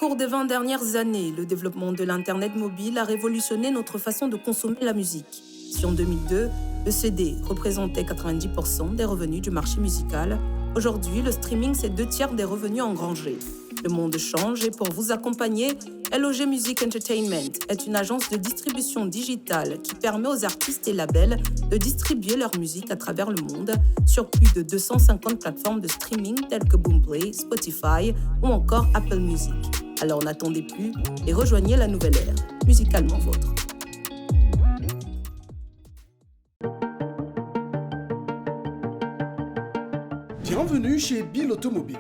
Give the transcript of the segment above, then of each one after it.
cours des 20 dernières années, le développement de l'Internet mobile a révolutionné notre façon de consommer la musique. Si en 2002, le CD représentait 90% des revenus du marché musical, aujourd'hui, le streaming, c'est 2/3 des revenus engrangés. Le monde change et pour vous accompagner, LOG Music Entertainment est une agence de distribution digitale qui permet aux artistes et labels de distribuer leur musique à travers le monde sur plus de 250 plateformes de streaming telles que Boomplay, Spotify ou encore Apple Music. Alors n'attendez plus et rejoignez la nouvelle ère, musicalement vôtre. Bienvenue chez Bill Automobile.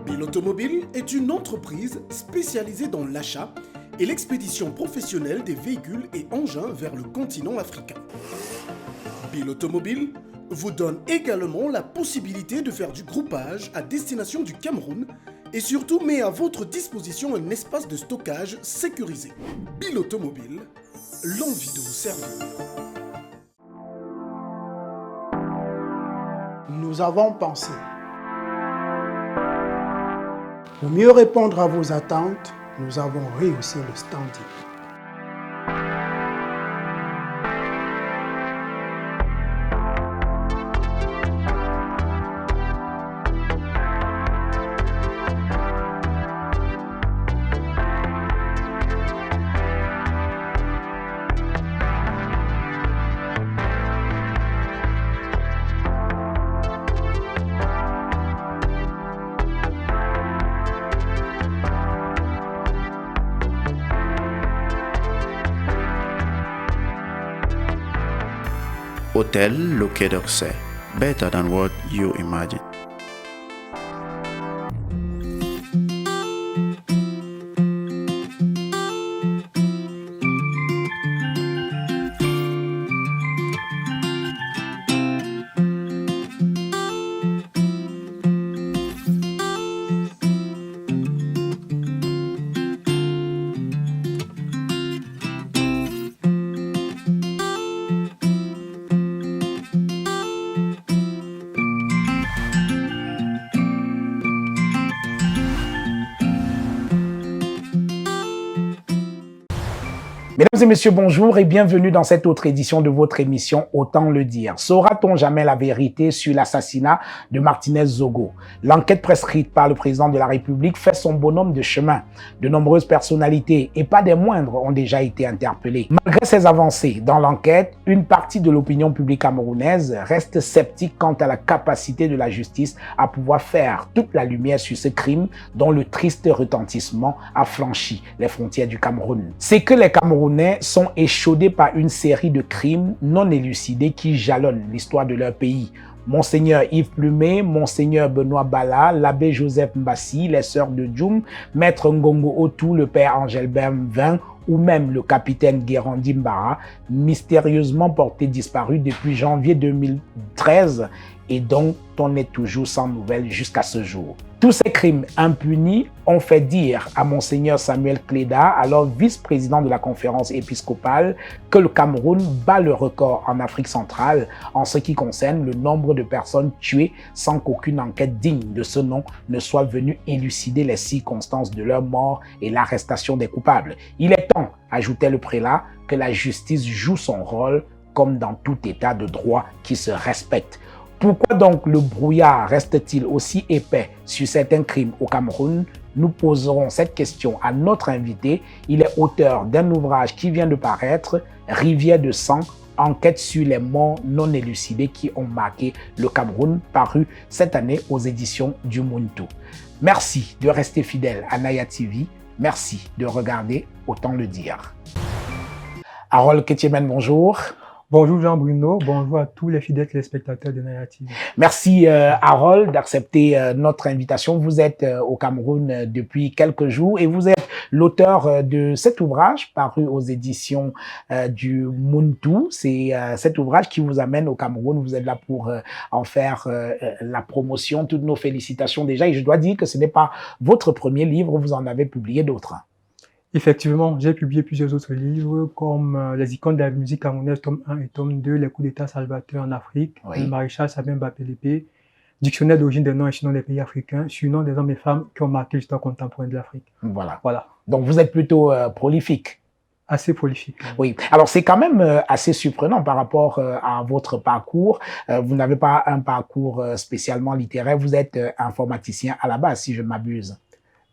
Bill Automobile est une entreprise spécialisée dans l'achat et l'expédition professionnelle des véhicules et engins vers le continent africain. Bill Automobile vous donne également la possibilité de faire du groupage à destination du Cameroun et surtout met à votre disposition un espace de stockage sécurisé. Bill Automobile, l'envie de vous servir. Nous avons pensé. Pour mieux répondre à vos attentes, nous avons rehaussé le standing. Hotel Loquet d'Orsay. Better than what you imagine. Mesdames et messieurs, bonjour et bienvenue dans cette autre édition de votre émission Autant le dire. Saura-t-on jamais la vérité sur l'assassinat de Martinez Zogo? L'enquête prescrite par le président de la République fait son bonhomme de chemin. De nombreuses personnalités, et pas des moindres, ont déjà été interpellées. Malgré ces avancées dans l'enquête, une partie de l'opinion publique camerounaise reste sceptique quant à la capacité de la justice à pouvoir faire toute la lumière sur ce crime dont le triste retentissement a franchi les frontières du Cameroun. C'est que les Camerounais sont échaudés par une série de crimes non élucidés qui jalonnent l'histoire de leur pays. Monseigneur Yves Plumet, Monseigneur Benoît Bala, l'abbé Joseph Mbassi, les sœurs de Djoum, Maître Ngongo Otou, le père Angel Benvin ou même le capitaine Guérandi Mbara, mystérieusement porté disparu depuis janvier 2013 et dont on est toujours sans nouvelles jusqu'à ce jour. Tous ces crimes impunis ont fait dire à Monseigneur Samuel Cléda, alors vice-président de la conférence épiscopale, que le Cameroun bat le record en Afrique centrale en ce qui concerne le nombre de personnes tuées sans qu'aucune enquête digne de ce nom ne soit venue élucider les circonstances de leur mort et l'arrestation des coupables. Il est temps, ajoutait le prélat, que la justice joue son rôle comme dans tout état de droit qui se respecte. Pourquoi donc le brouillard reste-t-il aussi épais sur certains crimes au Cameroun? Nous poserons cette question à notre invité. Il est auteur d'un ouvrage qui vient de paraître, Rivière de sang, enquête sur les morts non élucidées qui ont marqué le Cameroun, paru cette année aux éditions du Muntu. Merci de rester fidèle à Naya TV. Merci de regarder Autant le dire. Harold Ketiemen, bonjour. Bonjour Jean-Bruno, bonjour à tous les fidèles téléspectateurs de Naya TV. Merci Harold d'accepter notre invitation. Vous êtes au Cameroun depuis quelques jours et vous êtes l'auteur de cet ouvrage paru aux éditions du Muntu. C'est cet ouvrage qui vous amène au Cameroun. Vous êtes là pour en faire la promotion. Toutes nos félicitations déjà. Et je dois dire que ce n'est pas votre premier livre, vous en avez publié d'autres. Effectivement, j'ai publié plusieurs autres livres comme Les icônes de la musique camerounaise, tome 1 et tome 2, Les coups d'État salvateurs en Afrique, Oui. Le maréchal Sabin Bapélépé, dictionnaire d'origine des noms et surnoms des pays africains, surnoms des hommes et femmes qui ont marqué l'histoire contemporaine de l'Afrique. Voilà. Voilà. Donc, vous êtes plutôt prolifique. Assez prolifique. Oui. Alors, c'est quand même assez surprenant par rapport à votre parcours. Vous n'avez pas un parcours spécialement littéraire. Vous êtes informaticien à la base, si je ne m'abuse.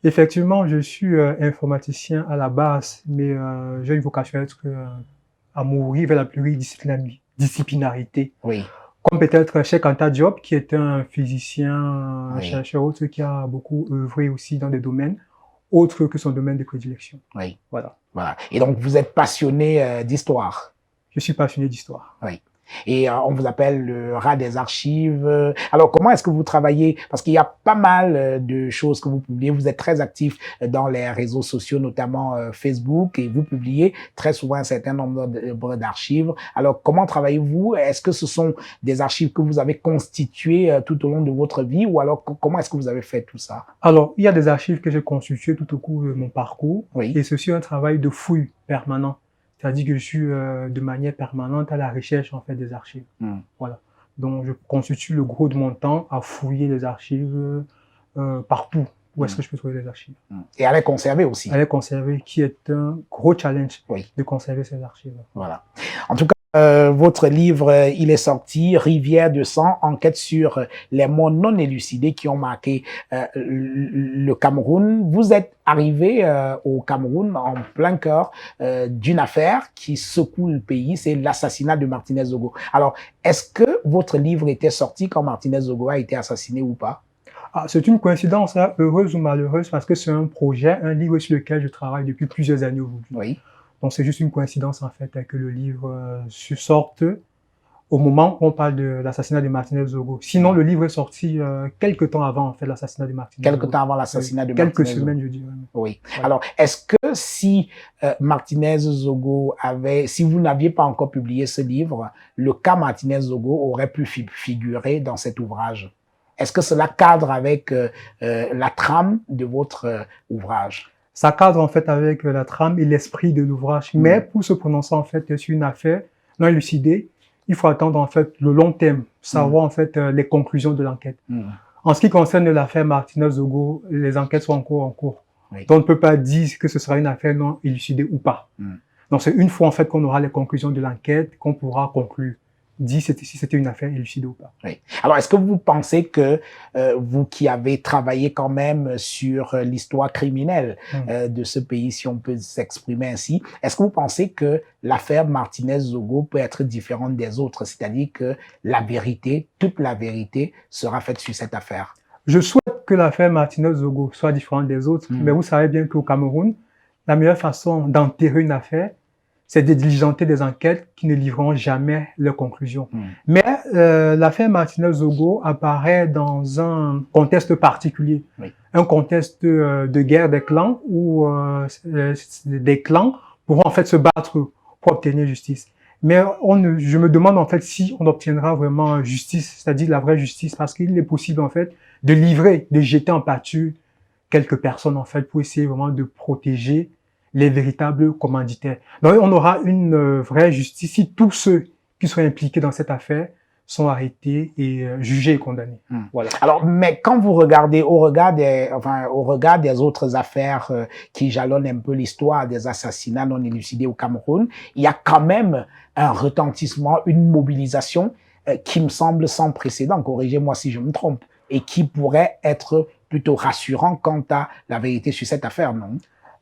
Effectivement, je suis informaticien à la base, mais j'ai une vocation à m'ouvrir vers la pluridisciplinarité. Oui. Comme peut-être Cheikh Anta Diop, qui est un physicien, Oui. chercheur, autre, qui a beaucoup œuvré aussi dans des domaines autres que son domaine de prédilection. Oui. Voilà. Voilà. Et donc, vous êtes passionné d'histoire. Je suis passionné d'histoire. Oui. Et on vous appelle le rat des archives. Alors, comment est-ce que vous travaillez? Parce qu'il y a pas mal de choses que vous publiez. Vous êtes très actif dans les réseaux sociaux, notamment Facebook, et vous publiez très souvent un certain nombre d'archives. Alors, comment travaillez-vous? Est-ce que ce sont des archives que vous avez constituées tout au long de votre vie, ou alors comment est-ce que vous avez fait tout ça? Alors, il y a des archives que j'ai constituées tout au cours de mon parcours, Oui. et ceci est un travail de fouille permanent. C'est-à-dire que je suis de manière permanente à la recherche en fait des archives. Voilà. Donc je constitue le gros de mon temps à fouiller les archives partout. Où est-ce que je peux trouver les archives? Et à les conserver aussi. À les conserver, qui est un gros challenge de conserver ces archives. Voilà. En tout cas, votre livre, il est sorti, Rivière de sang, enquête sur les morts non élucidés qui ont marqué le Cameroun. Vous êtes arrivé au Cameroun en plein cœur d'une affaire qui secoue le pays, c'est l'assassinat de Martinez Zogo. Alors, est-ce que votre livre était sorti quand Martinez Zogo a été assassiné ou pas? Ah, c'est une coïncidence, hein, heureuse ou malheureuse, parce que c'est un projet, un livre sur lequel je travaille depuis plusieurs années aujourd'hui. Oui. Donc, c'est juste une coïncidence, en fait, que le livre sorte au moment où on parle de l'assassinat de Martinez Zogo. Sinon, le livre est sorti quelques temps avant, en fait, l'assassinat de Martinez Zogo. Quelques temps avant l'assassinat de Martinez Quelques Zogo. semaines, je dirais. Oui. Voilà. Alors, est-ce que si Martinez Zogo si vous n'aviez pas encore publié ce livre, le cas Martinez Zogo aurait pu figurer dans cet ouvrage? Est-ce que cela cadre avec la trame de votre ouvrage? Ça cadre en fait avec la trame et l'esprit de l'ouvrage. Mais pour se prononcer en fait sur une affaire non élucidée, il faut attendre en fait le long terme, savoir en fait les conclusions de l'enquête. En ce qui concerne l'affaire Martinez Zogo, les enquêtes sont encore en cours. Oui. Donc on ne peut pas dire que ce sera une affaire non élucidée ou pas. Donc c'est une fois en fait qu'on aura les conclusions de l'enquête qu'on pourra conclure. Dit si c'était une affaire élucidée ou pas. Oui. Alors, est-ce que vous pensez que vous qui avez travaillé quand même sur l'histoire criminelle de ce pays, si on peut s'exprimer ainsi, est-ce que vous pensez que l'affaire Martinez Zogo peut être différente des autres? C'est-à-dire que la vérité, toute la vérité sera faite sur cette affaire? Je souhaite que l'affaire Martinez Zogo soit différente des autres, mais vous savez bien qu'au Cameroun, la meilleure façon d'enterrer une affaire, c'est de diligenter des enquêtes qui ne livreront jamais leurs conclusions. Mais l'affaire Martinez Zogo apparaît dans un contexte particulier, un contexte de guerre des clans où des clans pourront en fait se battre pour obtenir justice. Mais je me demande en fait si on obtiendra vraiment justice, c'est-à-dire la vraie justice, parce qu'il est possible en fait de livrer, de jeter en pâture quelques personnes en fait pour essayer vraiment de protéger les véritables commanditaires. Donc, on aura une vraie justice si tous ceux qui sont impliqués dans cette affaire sont arrêtés et jugés et condamnés. Voilà. Alors, mais quand vous regardez au regard des autres affaires qui jalonnent un peu l'histoire des assassinats non élucidés au Cameroun, il y a quand même un retentissement, une mobilisation qui me semble sans précédent, corrigez-moi si je me trompe, et qui pourrait être plutôt rassurant quant à la vérité sur cette affaire, non?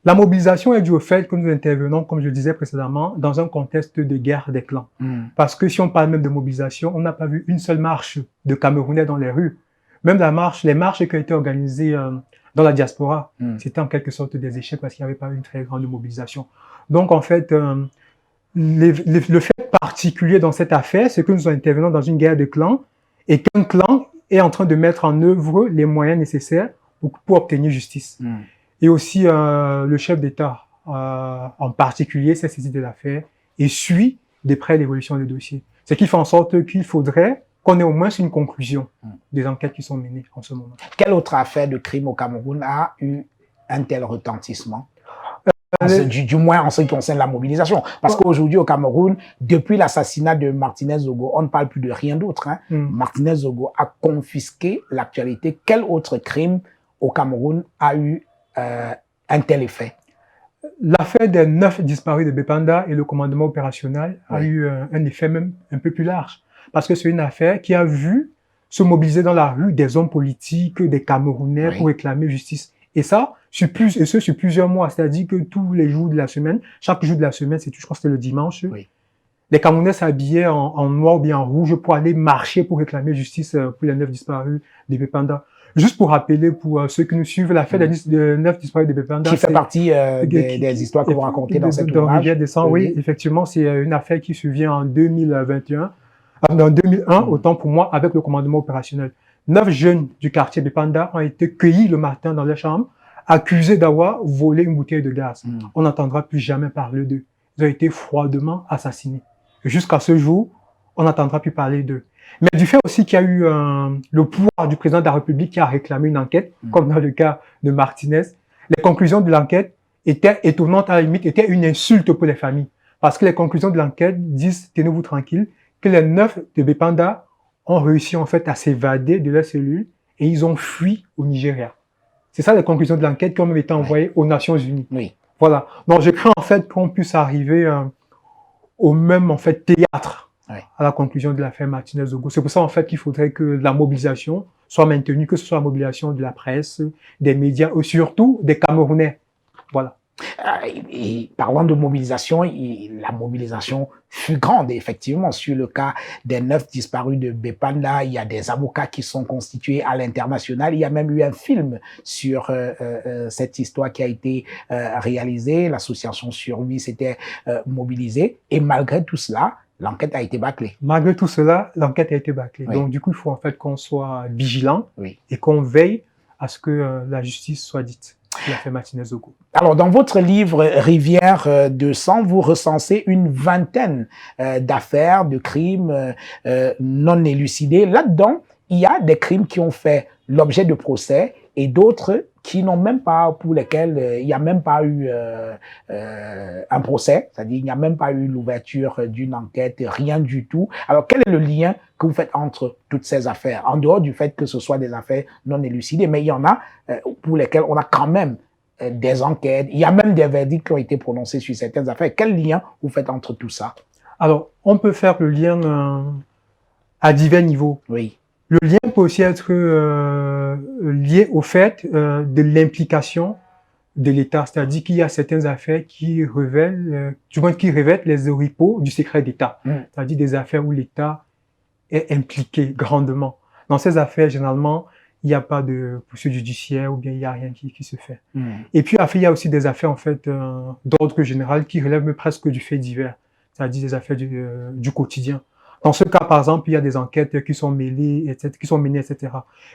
La mobilisation est due au fait que nous intervenons, comme je disais précédemment, dans un contexte de guerre des clans. Parce que si on parle même de mobilisation, on n'a pas vu une seule marche de Camerounais dans les rues. Même les marches qui ont été organisées dans la diaspora, c'était en quelque sorte des échecs parce qu'il n'y avait pas eu une très grande mobilisation. Donc en fait, le fait particulier dans cette affaire, c'est que nous intervenons dans une guerre de clans et qu'un clan est en train de mettre en œuvre les moyens nécessaires pour obtenir justice. Et aussi, le chef d'État, en particulier, s'est saisi de l'affaire et suit de près l'évolution des dossiers. Ce qui fait en sorte qu'il faudrait qu'on ait au moins une conclusion des enquêtes qui sont menées en ce moment. Quelle autre affaire de crime au Cameroun a eu un tel retentissement? Du moins en ce qui concerne la mobilisation. Parce qu'aujourd'hui au Cameroun, depuis l'assassinat de Martinez Zogo, on ne parle plus de rien d'autre. Hein. Martinez Zogo a confisqué l'actualité. Quel autre crime au Cameroun a eu un tel effet? L'affaire des 9 disparus de Bépanda et le commandement opérationnel a eu un effet même un peu plus large. Parce que c'est une affaire qui a vu se mobiliser dans la rue des hommes politiques, des Camerounais pour réclamer justice. Et ça, sur plusieurs mois. C'est-à-dire que tous les jours de la semaine, chaque jour de la semaine, je crois que c'était le dimanche, les Camerounais s'habillaient en noir ou bien en rouge pour aller marcher pour réclamer justice pour les 9 disparus de Bépanda. Juste pour rappeler, pour ceux qui nous suivent, l'affaire des 9 disparus de Bépanda. Qui fait partie des histoires que vous racontez dans cet ouvrage. Oui, effectivement, c'est une affaire qui survient en 2021. En 2001, autant pour moi, avec le commandement opérationnel. 9 jeunes du quartier Bépanda ont été cueillis le matin dans leur chambre, accusés d'avoir volé une bouteille de gaz. On n'entendra plus jamais parler d'eux. Ils ont été froidement assassinés. Jusqu'à ce jour, on n'entendra plus parler d'eux. Mais du fait aussi qu'il y a eu le pouvoir du président de la République qui a réclamé une enquête, comme dans le cas de Martinez, les conclusions de l'enquête étaient étonnantes, à la limite, étaient une insulte pour les familles. Parce que les conclusions de l'enquête disent, tenez-vous tranquille, que les 9 de Bépanda ont réussi en fait à s'évader de leur cellule et ils ont fui au Nigeria. C'est ça les conclusions de l'enquête qui ont même été envoyées aux Nations Unies. Voilà. Donc je crains en fait qu'on puisse arriver au même en fait théâtre à la conclusion de l'affaire Martinez Zogo. C'est pour ça en fait qu'il faudrait que la mobilisation soit maintenue, que ce soit la mobilisation de la presse, des médias et surtout des Camerounais. Voilà. Et parlant de mobilisation, la mobilisation fut grande, effectivement. Sur le cas des 9 disparus de Bépanda, il y a des avocats qui sont constitués à l'international. Il y a même eu un film sur cette histoire qui a été réalisé. L'association Survie s'était mobilisée. Et malgré tout cela, l'enquête a été bâclée. Malgré tout cela, l'enquête a été bâclée. Donc du coup, il faut en fait qu'on soit vigilant et qu'on veille à ce que la justice soit dite. L'affaire Martinez Zogo. Alors, dans votre livre Rivière de sang, vous recensez une vingtaine d'affaires, de crimes non élucidés. Là-dedans, il y a des crimes qui ont fait l'objet de procès et d'autres qui n'ont même pas, pour lesquels il n'y a même pas eu un procès, c'est-à-dire il n'y a même pas eu l'ouverture d'une enquête, rien du tout. Alors, quel est le lien que vous faites entre toutes ces affaires, en dehors du fait que ce soit des affaires non élucidées, mais il y en a pour lesquelles on a quand même des enquêtes, il y a même des verdicts qui ont été prononcés sur certaines affaires. Quel lien vous faites entre tout ça? Alors, on peut faire le lien à divers niveaux. Oui. Le lien peut aussi être lié au fait de l'implication de l'État, c'est-à-dire qu'il y a certaines affaires qui révèlent, du moins qui révèlent les oripeaux du secret d'État, c'est-à-dire des affaires où l'État est impliqué grandement. Dans ces affaires, généralement, il n'y a pas de poursuite judiciaire ou bien il n'y a rien qui se fait. Et puis, il y a aussi des affaires en fait d'ordre général qui relèvent presque du fait divers, c'est-à-dire des affaires du quotidien. Dans ce cas, par exemple, il y a des enquêtes qui sont mêlées, etc., qui sont menées, etc.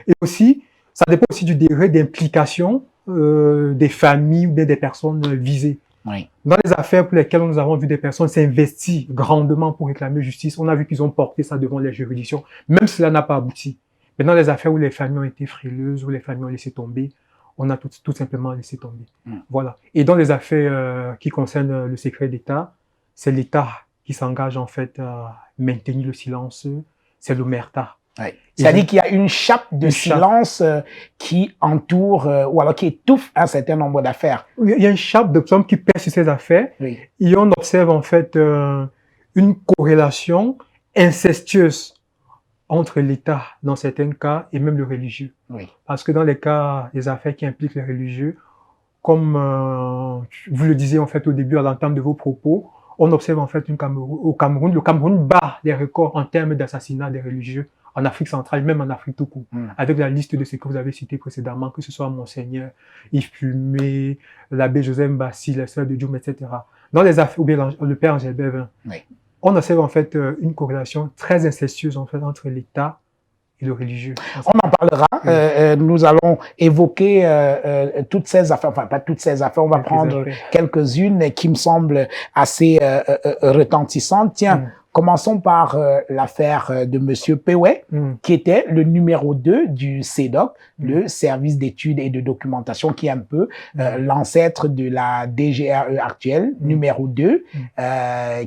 Et aussi, ça dépend aussi du degré d'implication des familles ou bien des personnes visées. Dans les affaires pour lesquelles nous avons vu des personnes s'investir grandement pour réclamer justice, on a vu qu'ils ont porté ça devant les juridictions, même si cela n'a pas abouti. Mais dans les affaires où les familles ont été frileuses, où les familles ont laissé tomber, on a tout simplement laissé tomber. Voilà. Et dans les affaires qui concernent le secret d'État, c'est l'État qui s'engage en fait à maintenir le silence, c'est l'omerta. C'est-à-dire qu'il y a une chape de silence qui entoure ou alors qui étouffe un certain nombre d'affaires. Il y a une chape de personnes qui pèse sur ces affaires et on observe en fait une corrélation incestueuse entre l'État dans certains cas et même le religieux. Parce que dans les cas des affaires qui impliquent les religieux, comme vous le disiez en fait au début à l'entame de vos propos, on observe en fait au Cameroun, le Cameroun bat les records en termes d'assassinat des religieux en Afrique centrale, même en Afrique tout court, avec la liste de ceux que vous avez cités précédemment, que ce soit Monseigneur Yves Plumé, l'abbé Joseph Mbassi, la sœur de Djoum, etc. Dans les affaires, ou bien le père Angèle Bevin, on observe en fait une corrélation très incestueuse en fait entre l'État et le religieux. On en parlera. Nous allons évoquer toutes ces affaires, enfin pas toutes ces affaires, on va prendre quelques-unes qui me semblent assez retentissantes. Tiens, Commençons par l'affaire de Monsieur Pewé, qui était le numéro 2 du CEDOC, le service d'études et de documentation, qui est un peu l'ancêtre de la DGRE actuelle, numéro 2,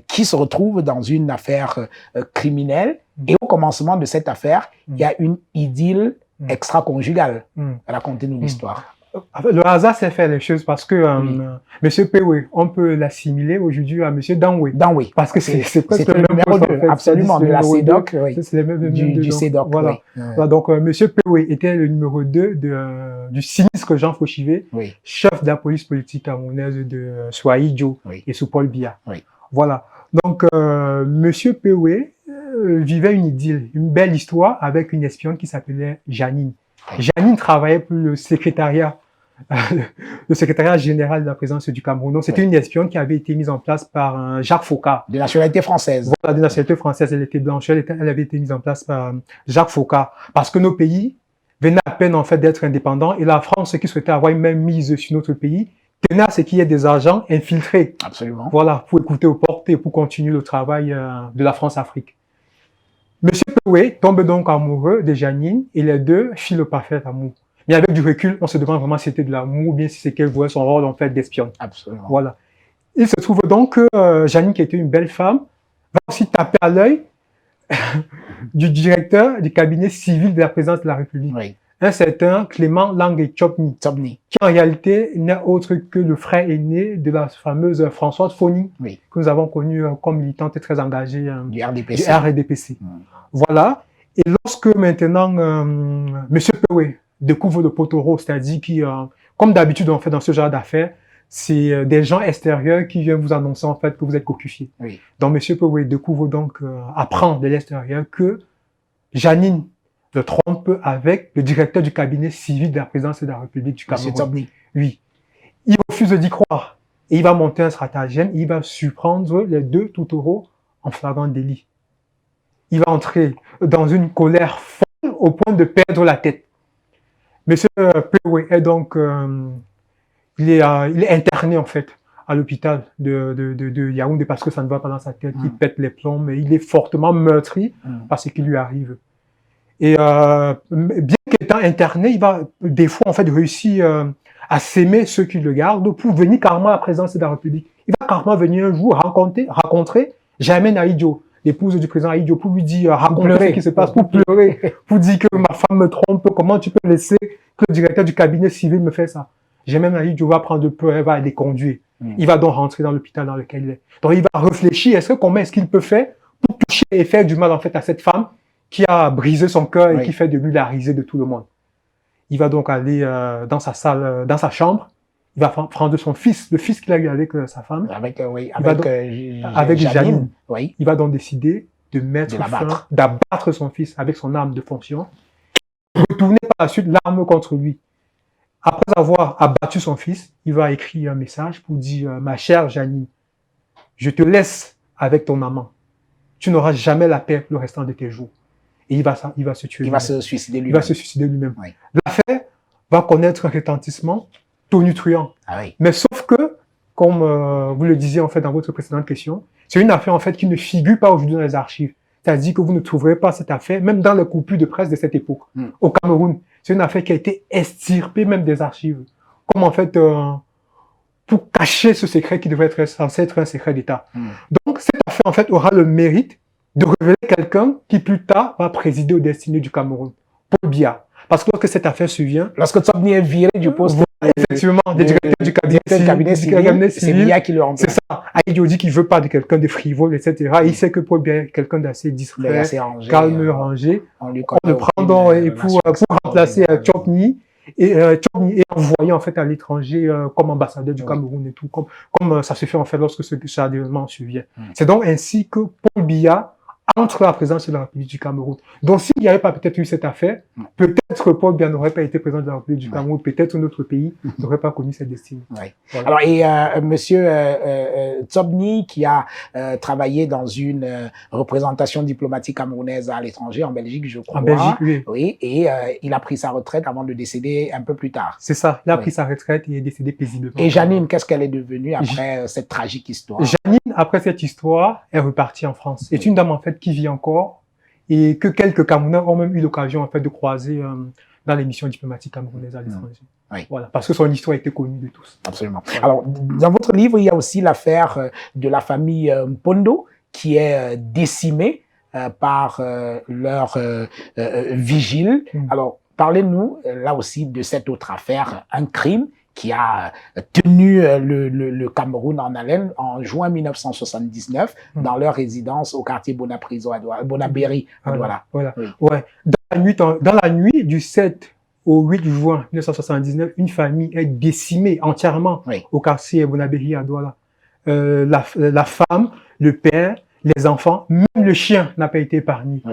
qui se retrouve dans une affaire criminelle. Et au commencement de cette affaire, il y a une idylle extra-conjugale. Racontez-nous l'histoire. Le hasard s'est fait les choses parce que Monsieur Pewé, on peut l'assimiler aujourd'hui à Monsieur Danwé. Danwé. Parce que c'est presque le numéro 2, absolument, de la CEDOC. C'est le même du CEDOC, voilà. Oui. Voilà, donc, Monsieur Pewé était le numéro 2 du sinistre Jean Fauchivé, chef de la police politique camerounaise de Soaïdjo et sous Paul Biya. Voilà. Donc, Monsieur Pewé vivait une idylle, une belle histoire avec une espionne qui s'appelait Janine. Janine travaillait pour le secrétariat général de la présidence du Cameroun. Donc, c'était une espionne qui avait été mise en place par Jacques Faucard. De nationalité française. Voilà, de nationalité française. Elle était blanche. Elle avait été mise en place par Jacques Faucard. Parce que nos pays venaient à peine, en fait, d'être indépendants. Et la France, qui souhaitait avoir une même mise sur notre pays, tenait à ce qu'il y ait des agents infiltrés. Absolument. Voilà, pour écouter aux portes et pour continuer le travail de la France-Afrique. Monsieur Pewé tombe donc amoureux de Janine et les deux filent le parfait amour. Mais avec du recul, on se demande vraiment si c'était de l'amour ou bien si c'est qu'elle jouait son rôle en fait d'espionne. Absolument. Voilà. Il se trouve donc que Janine, qui était une belle femme, va aussi taper à l'œil du directeur du cabinet civil de la présidence de la République. Un certain Clément Langue Chopny, qui en réalité n'est autre que le frère aîné de la fameuse Françoise Foni, que nous avons connue comme militante et très engagée du RDPC. Voilà. Et lorsque maintenant Monsieur Pewé découvre le poteau, c'est-à-dire qui, comme d'habitude on fait dans ce genre d'affaires, c'est des gens extérieurs qui viennent vous annoncer en fait que vous êtes cocufié. Donc Monsieur Pewé découvre donc, apprend de l'extérieur que Janine le trompe avec le directeur du cabinet civil de la présidence de la République du Cameroun. Oui. Il refuse d'y croire. Et il va monter un stratagème, il va surprendre les deux toutoureaux en flagrant délit. Il va entrer dans une colère folle au point de perdre la tête. Monsieur Pewé est donc, il est interné en fait à l'hôpital de Yaoundé parce que ça ne va pas dans sa tête, il pète les plombs, mais il est fortement meurtri par ce qui lui arrive. Et bien qu'étant interné, il va des fois en fait réussir à s'aimer ceux qui le gardent pour venir carrément à la présidence de la République. Il va carrément venir un jour rencontrer Germaine Aïdjo, l'épouse du président Aïdjo, pour lui dire, raconter ce qui se passe, pour pleurer, pour dire que ma femme me trompe, comment tu peux laisser que le directeur du cabinet civil me fait ça. Germaine Aïdjo va prendre peur, elle va les conduire. Il va donc rentrer dans l'hôpital dans lequel il est. Donc il va réfléchir, comment est-ce qu'il peut faire pour toucher et faire du mal en fait à cette femme qui a brisé son cœur et qui fait de lui la risée de tout le monde. Il va donc aller dans sa salle, dans sa chambre. Il va prendre son fils, le fils qu'il a eu avec sa femme. Avec Janine. Il va donc décider de d'abattre son fils avec son arme de fonction. Retourner par la suite l'arme contre lui. Après avoir abattu son fils, il va écrire un message pour dire « Ma chère Janine, je te laisse avec ton amant. Tu n'auras jamais la paix pour le restant de tes jours. » Et il va se tuer. Il va se suicider lui-même. Il va se suicider lui-même. L'affaire va connaître un retentissement tonitruant. Mais sauf que, comme vous le disiez en fait dans votre précédente question, c'est une affaire en fait qui ne figure pas aujourd'hui dans les archives. C'est-à-dire que vous ne trouverez pas cette affaire, même dans les coupures de presse de cette époque. Au Cameroun, c'est une affaire qui a été extirpée même des archives. Comme en fait, pour cacher ce secret qui devrait être censé être un secret d'État. Donc, cette affaire en fait aura le mérite de révéler quelqu'un qui plus tard va présider aux destinées du Cameroun, Paul Biya. Parce que lorsque cette affaire se vient... Lorsque Chopny est viré du poste... Effectivement, des directeurs du cabinet civil, c'est Biya qui le remplace. C'est ça. Aïdjo dit qu'il ne veut pas de quelqu'un de frivole, etc. Il sait que Paul Biya est quelqu'un d'assez discret, calme, rangé. On le prend donc pour remplacer Chopny. Et Chopny est envoyé en fait à l'étranger comme ambassadeur du Cameroun et tout, comme ça se fait en fait lorsque ce événement se vient. C'est donc ainsi que Paul Biya entre la présidence de la République du Cameroun. Donc, s'il n'y avait pas peut-être eu cette affaire, peut-être Paul Biya n'aurait pas été président de la République du Cameroun, peut-être notre pays n'aurait pas connu cette destinée. Voilà. Alors, et monsieur Tsobni, qui a travaillé dans une représentation diplomatique camerounaise à l'étranger, en Belgique, je crois. En Belgique, oui. Oui, et il a pris sa retraite avant de décéder un peu plus tard. C'est ça, il a pris sa retraite et est décédé paisiblement. Et Janine, qu'est-ce qu'elle est devenue après cette tragique histoire? Janine, après cette histoire, est repartie en France. C'est une dame, en fait, qui vit encore et que quelques Camerounais ont même eu l'occasion, en fait, de croiser dans les missions diplomatiques camerounaises à l'étranger. Voilà, parce que son histoire était connue de tous. Absolument. Alors, dans votre livre, il y a aussi l'affaire de la famille Mpondo qui est décimée par leur vigile. Alors, parlez-nous là aussi de cette autre affaire, un crime qui a tenu le Cameroun en haleine en juin 1979 dans leur résidence au quartier Bonabéry à Douala. Voilà. Ouais. Dans la nuit du 7 au 8 juin 1979, une famille est décimée entièrement au quartier Bonabéry à Douala. La femme, le père, les enfants, même le chien n'a pas été épargné.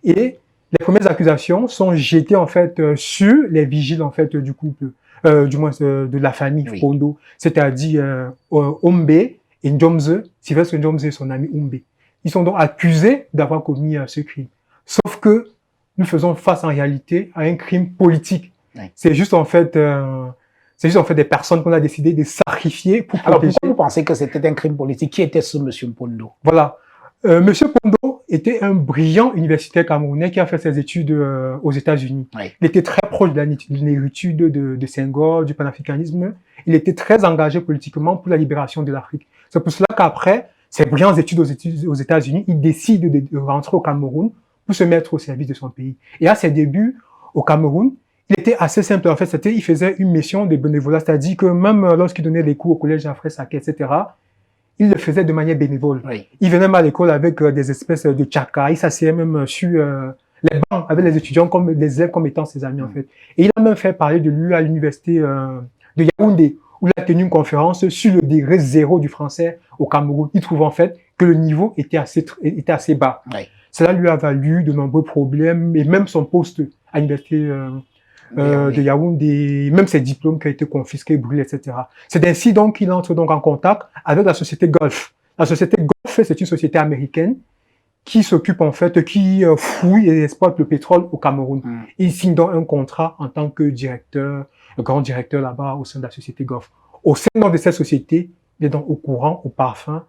Et les premières accusations sont jetées en fait sur les vigiles en fait du couple. Du moins de la famille Mpondo, c'est-à-dire Ombe et Njomze, Sylvestre Njomze et son ami Ombe. Ils sont donc accusés d'avoir commis ce crime. Sauf que nous faisons face en réalité à un crime politique. C'est juste en fait des personnes qu'on a décidé de sacrifier pour protéger. Alors pourquoi vous pensez que c'était un crime politique? Qui était ce monsieur Mpondo? Voilà. Monsieur Mpondo était un brillant universitaire camerounais qui a fait ses études aux États-Unis. Il était très proche de la négritude de Senghor, du panafricanisme. Il était très engagé politiquement pour la libération de l'Afrique. C'est pour cela qu'après ses brillantes études aux États-Unis, il décide de rentrer au Cameroun pour se mettre au service de son pays. Et à ses débuts au Cameroun, il était assez simple. En fait, il faisait une mission de bénévolat, c'est-à-dire que même lorsqu'il donnait des cours au collège Alfred Saké, etc., il le faisait de manière bénévole. Il venait même à l'école avec des espèces de tchaka. Il s'asseyait même sur les bancs avec les étudiants, comme les élèves comme étant ses amis, en fait. Et il a même fait parler de lui à l'université de Yaoundé, où il a tenu une conférence sur le degré zéro du français au Cameroun. Il trouve en fait que le niveau était assez bas. Cela lui a valu de nombreux problèmes, et même son poste à l'université de Yaoundé, même ses diplômes qui ont été confisqués, brûlés, etc. C'est ainsi donc qu'il entre donc en contact avec la société Gulf. La société Gulf, c'est une société américaine qui s'occupe en fait, qui fouille et exploite le pétrole au Cameroun. Il signe donc un contrat en tant que grand directeur là-bas au sein de la société Gulf. Au sein de cette société, il est donc au courant, au parfum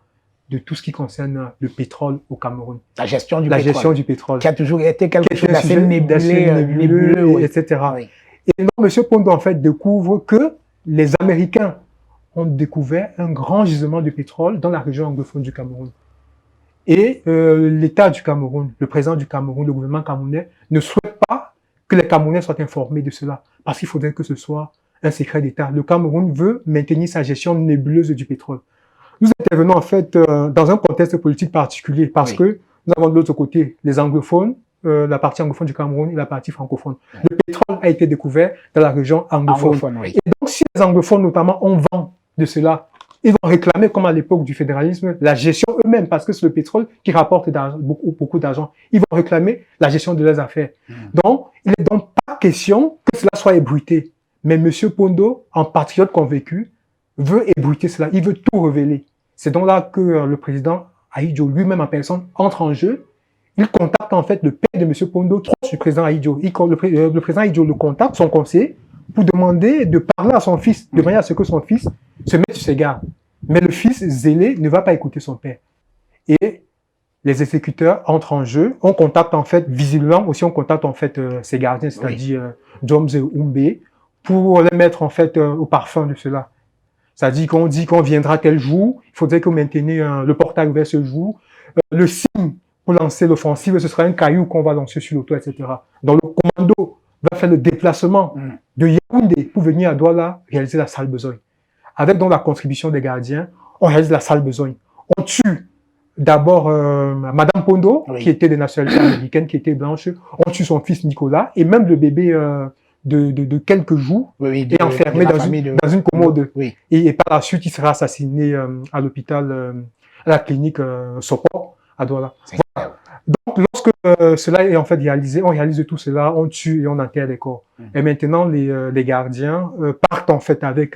de tout ce qui concerne le pétrole au Cameroun. La gestion du pétrole. Qui a toujours été quelque chose d'assez nébuleux, etc. Et donc, M. Mpondo, en fait, découvre que les Américains ont découvert un grand gisement de pétrole dans la région anglophone du Cameroun. Et l'État du Cameroun, le président du Cameroun, le gouvernement camerounais, ne souhaite pas que les Camerounais soient informés de cela, parce qu'il faudrait que ce soit un secret d'État. Le Cameroun veut maintenir sa gestion nébuleuse du pétrole. Nous intervenons en fait dans un contexte politique particulier parce que nous avons de l'autre côté les anglophones, la partie anglophone du Cameroun et la partie francophone. Le pétrole a été découvert dans la région anglophone. Et donc si les anglophones notamment ont vent de cela, ils vont réclamer, comme à l'époque du fédéralisme, la gestion eux-mêmes, parce que c'est le pétrole qui rapporte beaucoup d'argent. Ils vont réclamer la gestion de leurs affaires. Donc, il n'est donc pas question que cela soit ébruité. Mais M. Mpondo, en patriote convaincu, veut ébruiter cela. Il veut tout révéler. C'est donc là que le président Ahidjo, lui-même en personne, entre en jeu. Il contacte en fait le père de M. Mpondo, qui est le président Ahidjo. Le président Ahidjo le contacte, son conseiller, pour demander de parler à son fils, de manière à ce que son fils se mette sur ses gardes. Mais le fils zélé ne va pas écouter son père. Et les exécuteurs entrent en jeu. On contacte en fait, visiblement aussi, on contacte en fait ses gardiens, c'est-à-dire Njomze et Ombe, pour les mettre en fait au parfum de cela. C'est-à-dire qu'on dit qu'on viendra tel jour, il faudrait que vous mainteniez le portail ouvert ce jour. Le signe pour lancer l'offensive, ce sera un caillou qu'on va lancer sur l'auto, etc. Donc le commando va faire le déplacement de Yaoundé pour venir à Douala réaliser la sale besogne. Avec donc la contribution des gardiens, on réalise la sale besogne. On tue d'abord Madame Mpondo, qui était de nationalité américaine, qui était blanche. On tue son fils Nicolas et même le bébé de quelques jours est enfermé dans une commode. Et par la suite, il sera assassiné à l'hôpital, à la clinique Sopor, à Douala. Voilà. Donc, lorsque cela est en fait réalisé, on réalise tout cela, on tue et on enterre les corps. Et maintenant, les gardiens partent en fait avec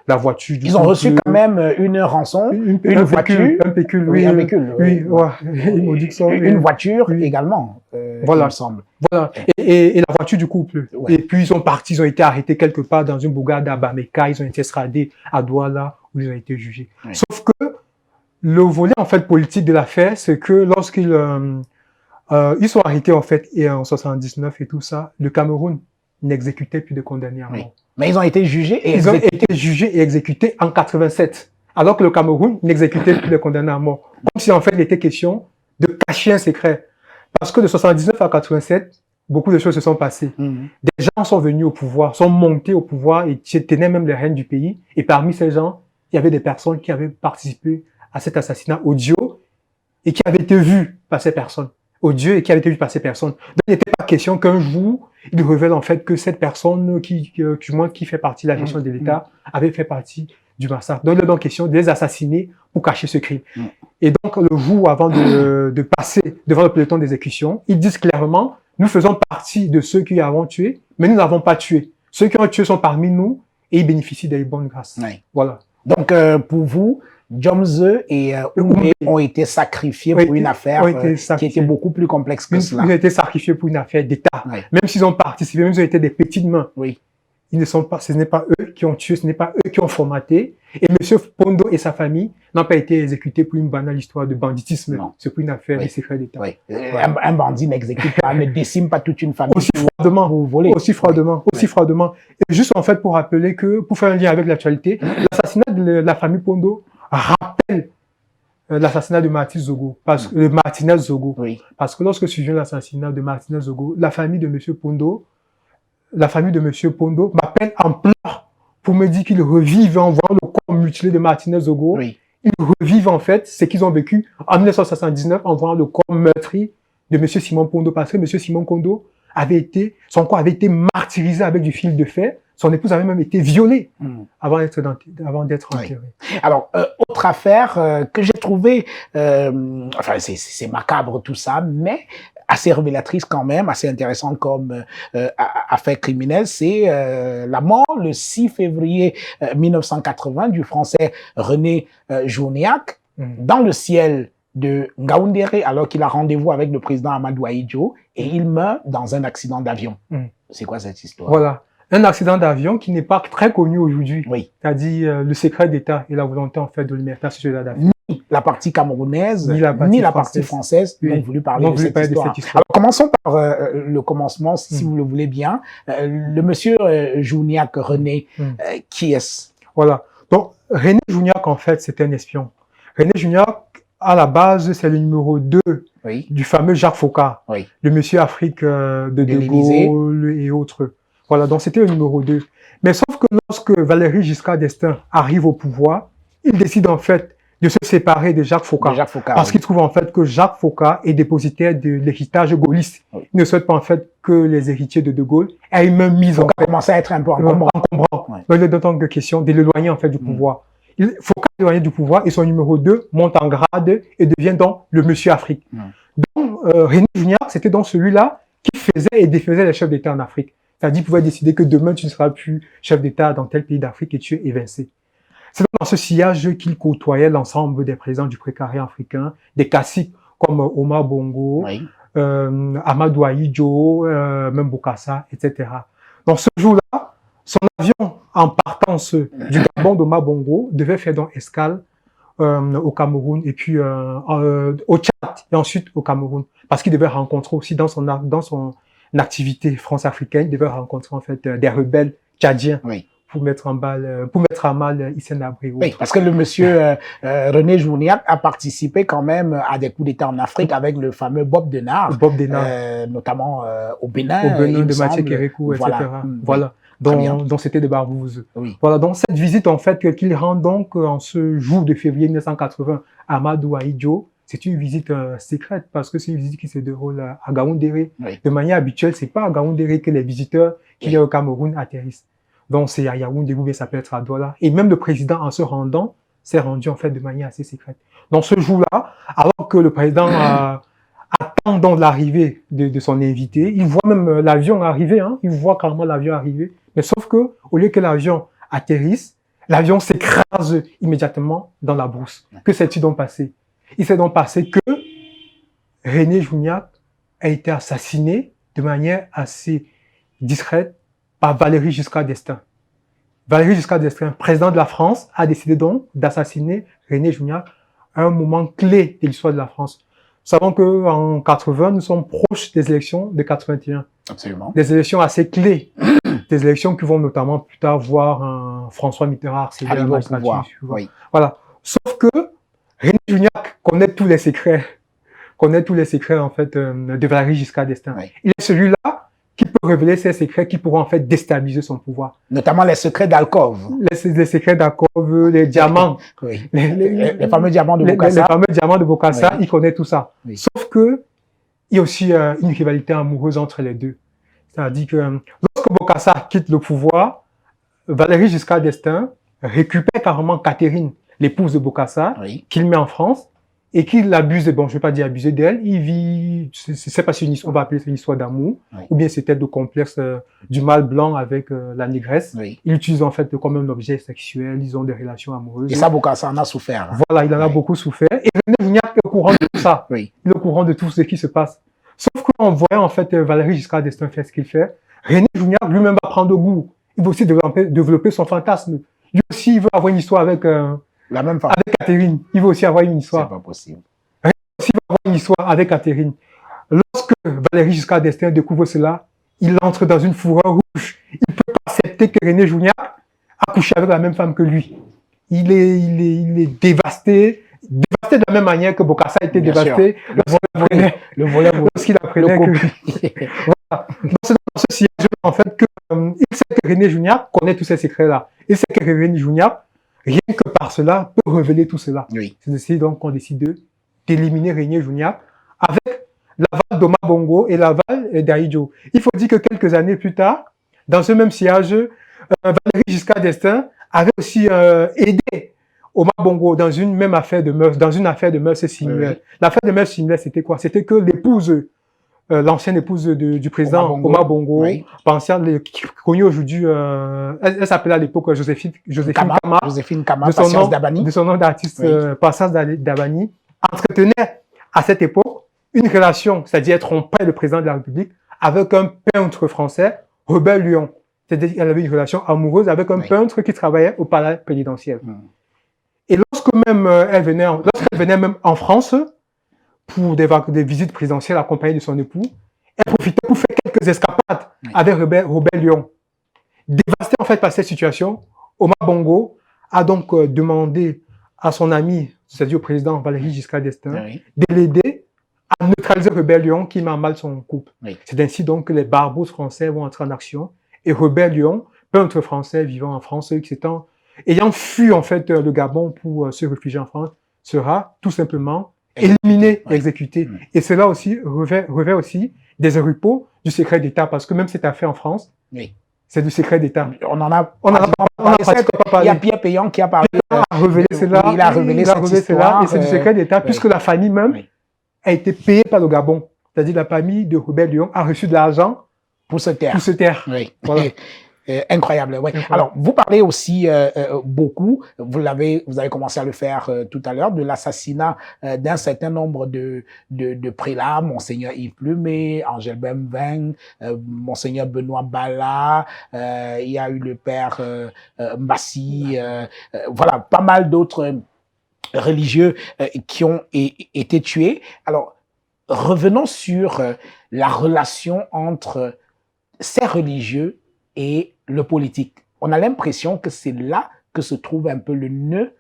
la voiture. Ils ont reçu quand même une rançon, une voiture. Un pécule, oui. Un pécule, oui. Ouais. Une voiture également, voilà. il me semble. Voilà. Et la voiture du couple. Ouais. Et puis, ils sont partis, ils ont été arrêtés quelque part dans une bourgade à Bameka, ils ont été extradés à Douala, où ils ont été jugés. Oui. Sauf que le volet, en fait, politique de l'affaire, c'est que lorsqu'ils ils sont arrêtés, en fait, et en 79 et tout ça, le Cameroun n'exécutait plus de condamnés à mort. Oui. Mais ils ont été jugés et Ils ont été jugés et exécutés en 87, alors que le Cameroun n'exécutait plus de condamnés à mort. Comme si, en fait, il était question de cacher un secret. Parce que de 79 à 87, beaucoup de choses se sont passées. Des gens sont venus au pouvoir, sont montés au pouvoir et tenaient même les rênes du pays. Et parmi ces gens, il y avait des personnes qui avaient participé à cet assassinat odieux et qui avaient été vues par ces personnes. Odieux et qui avaient été vues par ces personnes. Donc, il n'était pas question qu'un jour, il révèle en fait que cette personne qui fait partie de la gestion de l'État avait fait partie du massacre. Donc, il est donc question de les assassiner pour cacher ce crime. Et donc, le jour avant de passer devant le peloton d'exécution, ils disent clairement, nous faisons partie de ceux qui avons tué, mais nous n'avons pas tué. Ceux qui ont tué sont parmi nous et ils bénéficient des bonnes grâces. Oui. Voilà. Donc, pour vous, Djomze et Oumé ont été sacrifiés pour une affaire qui était beaucoup plus complexe que cela. Ils ont été sacrifiés pour une affaire d'État. Oui. Même s'ils ont participé, même s'ils ont été des petites mains. Oui. Ils ne sont pas, ce n'est pas eux qui ont tué, ce n'est pas eux qui ont formaté. Et M. Pondo et sa famille n'ont pas été exécutés pour une banale histoire de banditisme. C'est pour une affaire de secret d'État. Oui. Un bandit n'exécute pas, ne décime pas toute une famille. Aussi froidement. Vous volez. Aussi froidement. Aussi froidement. Et juste en fait pour rappeler que, pour faire un lien avec l'actualité, l'assassinat de la famille Pondo rappelle l'assassinat de Martinez Zogo. Parce que lorsque survient l'assassinat de Martinez Zogo, la famille de M. Pondo m'appelle en pleurs pour me dire qu'ils revivent en voyant le corps mutilé de Martinez Zogo. Oui. Ils revivent en fait ce qu'ils ont vécu en 1979 en voyant le corps meurtri de M. Simon Pondo, parce que M. Simon Pondo son corps avait été martyrisé avec du fil de fer. Son épouse avait même été violée avant d'être enterrée. Alors, autre affaire que j'ai trouvée, enfin c'est macabre tout ça, mais assez révélatrice quand même, assez intéressante comme affaire criminelle, c'est la mort le 6 février 1980 du Français René Journiac dans le ciel de Ngaoundéré alors qu'il a rendez-vous avec le président Amadou Ahidjo et il meurt dans un accident d'avion. C'est quoi cette histoire? Voilà. Un accident d'avion qui n'est pas très connu aujourd'hui. Oui. C'est-à-dire le secret d'État et la volonté en fait de liberté associée d'avion. Ni la partie camerounaise, ni la partie française n'ont voulu parler de cette histoire. Alors commençons par le commencement, si vous le voulez bien. Le monsieur Journiac René, qui est-ce? Voilà. Donc René Journiac en fait c'est un espion. René Journiac à la base c'est le numéro 2 du fameux Jacques Faucard, le monsieur Afrique de Gaulle et autres. Voilà, donc c'était le numéro 2. Mais sauf que lorsque Valéry Giscard d'Estaing arrive au pouvoir, il décide en fait de se séparer de Jacques Faucard. Parce qu'il trouve en fait que Jacques Faucard est dépositaire de l'héritage gaulliste. Il ne souhaite pas en fait que les héritiers de Gaulle aient une même mise en fait. Commencer à être un peu encombrant. Donc il est donc question de l'éloigner en fait du pouvoir. Faucard est éloigné du pouvoir et son numéro 2 monte en grade et devient donc le monsieur Afrique. Donc René Journiac, c'était donc celui-là qui faisait et défaisait les chefs d'État en Afrique. C'est-à-dire qu'il pouvait décider que demain, tu ne seras plus chef d'État dans tel pays d'Afrique et tu es évincé. C'est dans ce sillage qu'il côtoyait l'ensemble des présidents du précaré africain, des caciques comme Omar Bongo, Amadou Ahidjo, même Bokassa, etc. Dans ce jour-là, son avion en partance du Gabon d'Omar Bongo devait faire donc escale au Cameroun et puis au Tchad et ensuite au Cameroun. Parce qu'il devait rencontrer aussi dans son activité france-africaine, devait rencontrer en fait des rebelles tchadiens pour mettre à mal Hissène Habré. Oui, parce que le monsieur René Journiac a participé quand même à des coups d'État en Afrique avec le fameux Bob Denard, notamment au Bénin de Mathieu Kérékou, etc. Voilà. dont c'était de Barbouze. Voilà, donc cette visite en fait qu'il rend donc en ce jour de février 1980 à Amadou Ahidjo, c'est une visite secrète parce que c'est une visite qui se déroule à Ngaoundéré. De manière habituelle, c'est pas à Ngaoundéré que les visiteurs qui viennent au Cameroun atterrissent. Donc c'est à Yaoundé ou bien ça peut être à Douala. Et même le président en se rendant s'est rendu en fait de manière assez secrète. Dans ce jour-là, alors que le président a attend donc l'arrivée de son invité. Il voit même l'avion arriver, hein. Il voit carrément l'avion arriver. Mais sauf que, au lieu que l'avion atterrisse, l'avion s'écrase immédiatement dans la brousse. Que s'est-il donc passé? Il s'est donc passé que René Jougnac a été assassiné de manière assez discrète par Valéry Giscard d'Estaing. Valéry Giscard d'Estaing, président de la France, a décidé donc d'assassiner René Jougnac à un moment clé de l'histoire de la France. Nous savons qu'en 80, nous sommes proches des élections de 81. Absolument. Des élections assez clés. Des élections qui vont notamment plus tard voir François Mitterrand accéder Arriver à au la pouvoir. magistrature. Oui. Voilà. Sauf que René Jougnac connaît tous les secrets. Connaît tous les secrets, en fait, de Valéry Giscard d'Estaing. Oui. Il est celui-là qui peut révéler ces secrets qui pourront, en fait, déstabiliser son pouvoir. Notamment les secrets d'alcôve. Les secrets d'Alcôve, les diamants. Oui. Les fameux diamants de Bokassa. Les fameux diamants de Bokassa, Oui. il connaît tout ça. Oui. Sauf que, il y a aussi une rivalité amoureuse entre les deux. C'est-à-dire que lorsque Bokassa quitte le pouvoir, Valéry Giscard d'Estaing récupère carrément Catherine, l'épouse de Bokassa, Oui. qu'il met en France et qu'il abuse, bon, je ne vais pas dire abuser d'elle, il vit, c'est pas une histoire, on va appeler ça une histoire d'amour, Oui. ou bien c'était de complexe du mâle blanc avec la négresse. Oui. Il l'utilise en fait comme un objet sexuel, ils ont des relations amoureuses. Et ça, Bokassa en a souffert. Hein. Voilà, il en a Oui. beaucoup souffert. Et René Jougnac est au courant de tout ça. Oui. Il est au courant de tout ce qui se passe. Sauf qu'en voyant en fait Valéry Giscard d'Estaing faire ce qu'il fait, René Jougnac lui-même va prendre goût. Il veut aussi développer son fantasme. Lui aussi, il veut avoir une histoire avec La même femme. avec Catherine. Il veut aussi avoir une C'est histoire. pas possible. Il veut avoir une histoire avec Catherine. Lorsque Valéry Giscard d'Estaing découvre cela, il entre dans une fureur rouge. Il ne peut pas accepter que René Jougnac a couché avec la même femme que lui. Il est dévasté. Dévasté de la même manière que Bokassa a été Bien dévasté. Le volet, Lorsqu'il apprenait que... Voilà. Donc, c'est dans ce siège, en fait, que il sait que René Jougnac connaît tous ces secrets-là. Il sait que René Jougnac, rien que par cela, peut révéler tout cela. Oui. C'est ainsi donc qu'on décide d'éliminer René Jougnac avec l'aval d'Omar Bongo et l'aval d'Ahidjo. Il faut dire que quelques années plus tard, dans ce même siège, Valéry Giscard d'Estaing avait aussi aidé Omar Bongo dans une même affaire de mœurs, dans une affaire de mœurs similaire. Oui. L'affaire de mœurs similaire, c'était quoi? C'était que l'épouse, l'ancienne épouse du président Omar Bongo, Oui. connue aujourd'hui, elle s'appelait à l'époque Joséphine Kama, Joséphine Kama, de son Patience nom, Dabani. de son nom d'artiste, Oui. Patience Dabani, entretenait à cette époque une relation, c'est-à-dire tromper le président de la République avec un peintre français, Robert Lyon. C'est-à-dire qu'elle avait une relation amoureuse avec un Oui. peintre qui travaillait au palais pénitentiaire. Et lorsqu'elle venait même en France pour des visites présidentielles accompagnées de son époux, elle profitait pour faire quelques escapades avec Robert Lyon. Dévasté en fait par cette situation, Omar Bongo a donc demandé à son ami, c'est-à-dire au président Valéry Giscard d'Estaing, Oui. de l'aider à neutraliser Robert Lyon qui met en mal son couple. Oui. C'est ainsi donc que les barbeaux français vont entrer en action et Robert Lyon, peintre français vivant en France, ayant fui en fait le Gabon pour se réfugier en France, sera tout simplement éliminé, Oui. exécuté. Oui. Et cela aussi revêt aussi des oripeaux du secret d'État parce que même cette affaire en France, Oui. c'est du secret d'État. On en a On a pratiquement pas Il y a parlé. Pierre Payan qui a parlé. Il a révélé cela. Il a révélé cette cela histoire, et c'est du secret d'État puisque la famille même oui. a été payée par le Gabon. C'est-à-dire la famille de Robert Lyon a reçu de l'argent Pour se taire. pour se taire. Oui. Voilà. Incroyable, ouais. Incroyable. Alors, vous parlez aussi beaucoup, vous avez commencé à le faire tout à l'heure, de l'assassinat d'un certain nombre de prélats, Monseigneur Yves Plumet, Angèle Bemveng, Monseigneur Benoît Bala, il y a eu le père Mbassi, voilà, pas mal d'autres religieux qui ont été tués. Alors, revenons sur la relation entre ces religieux et le politique. On a l'impression que c'est là que se trouve un peu le nœud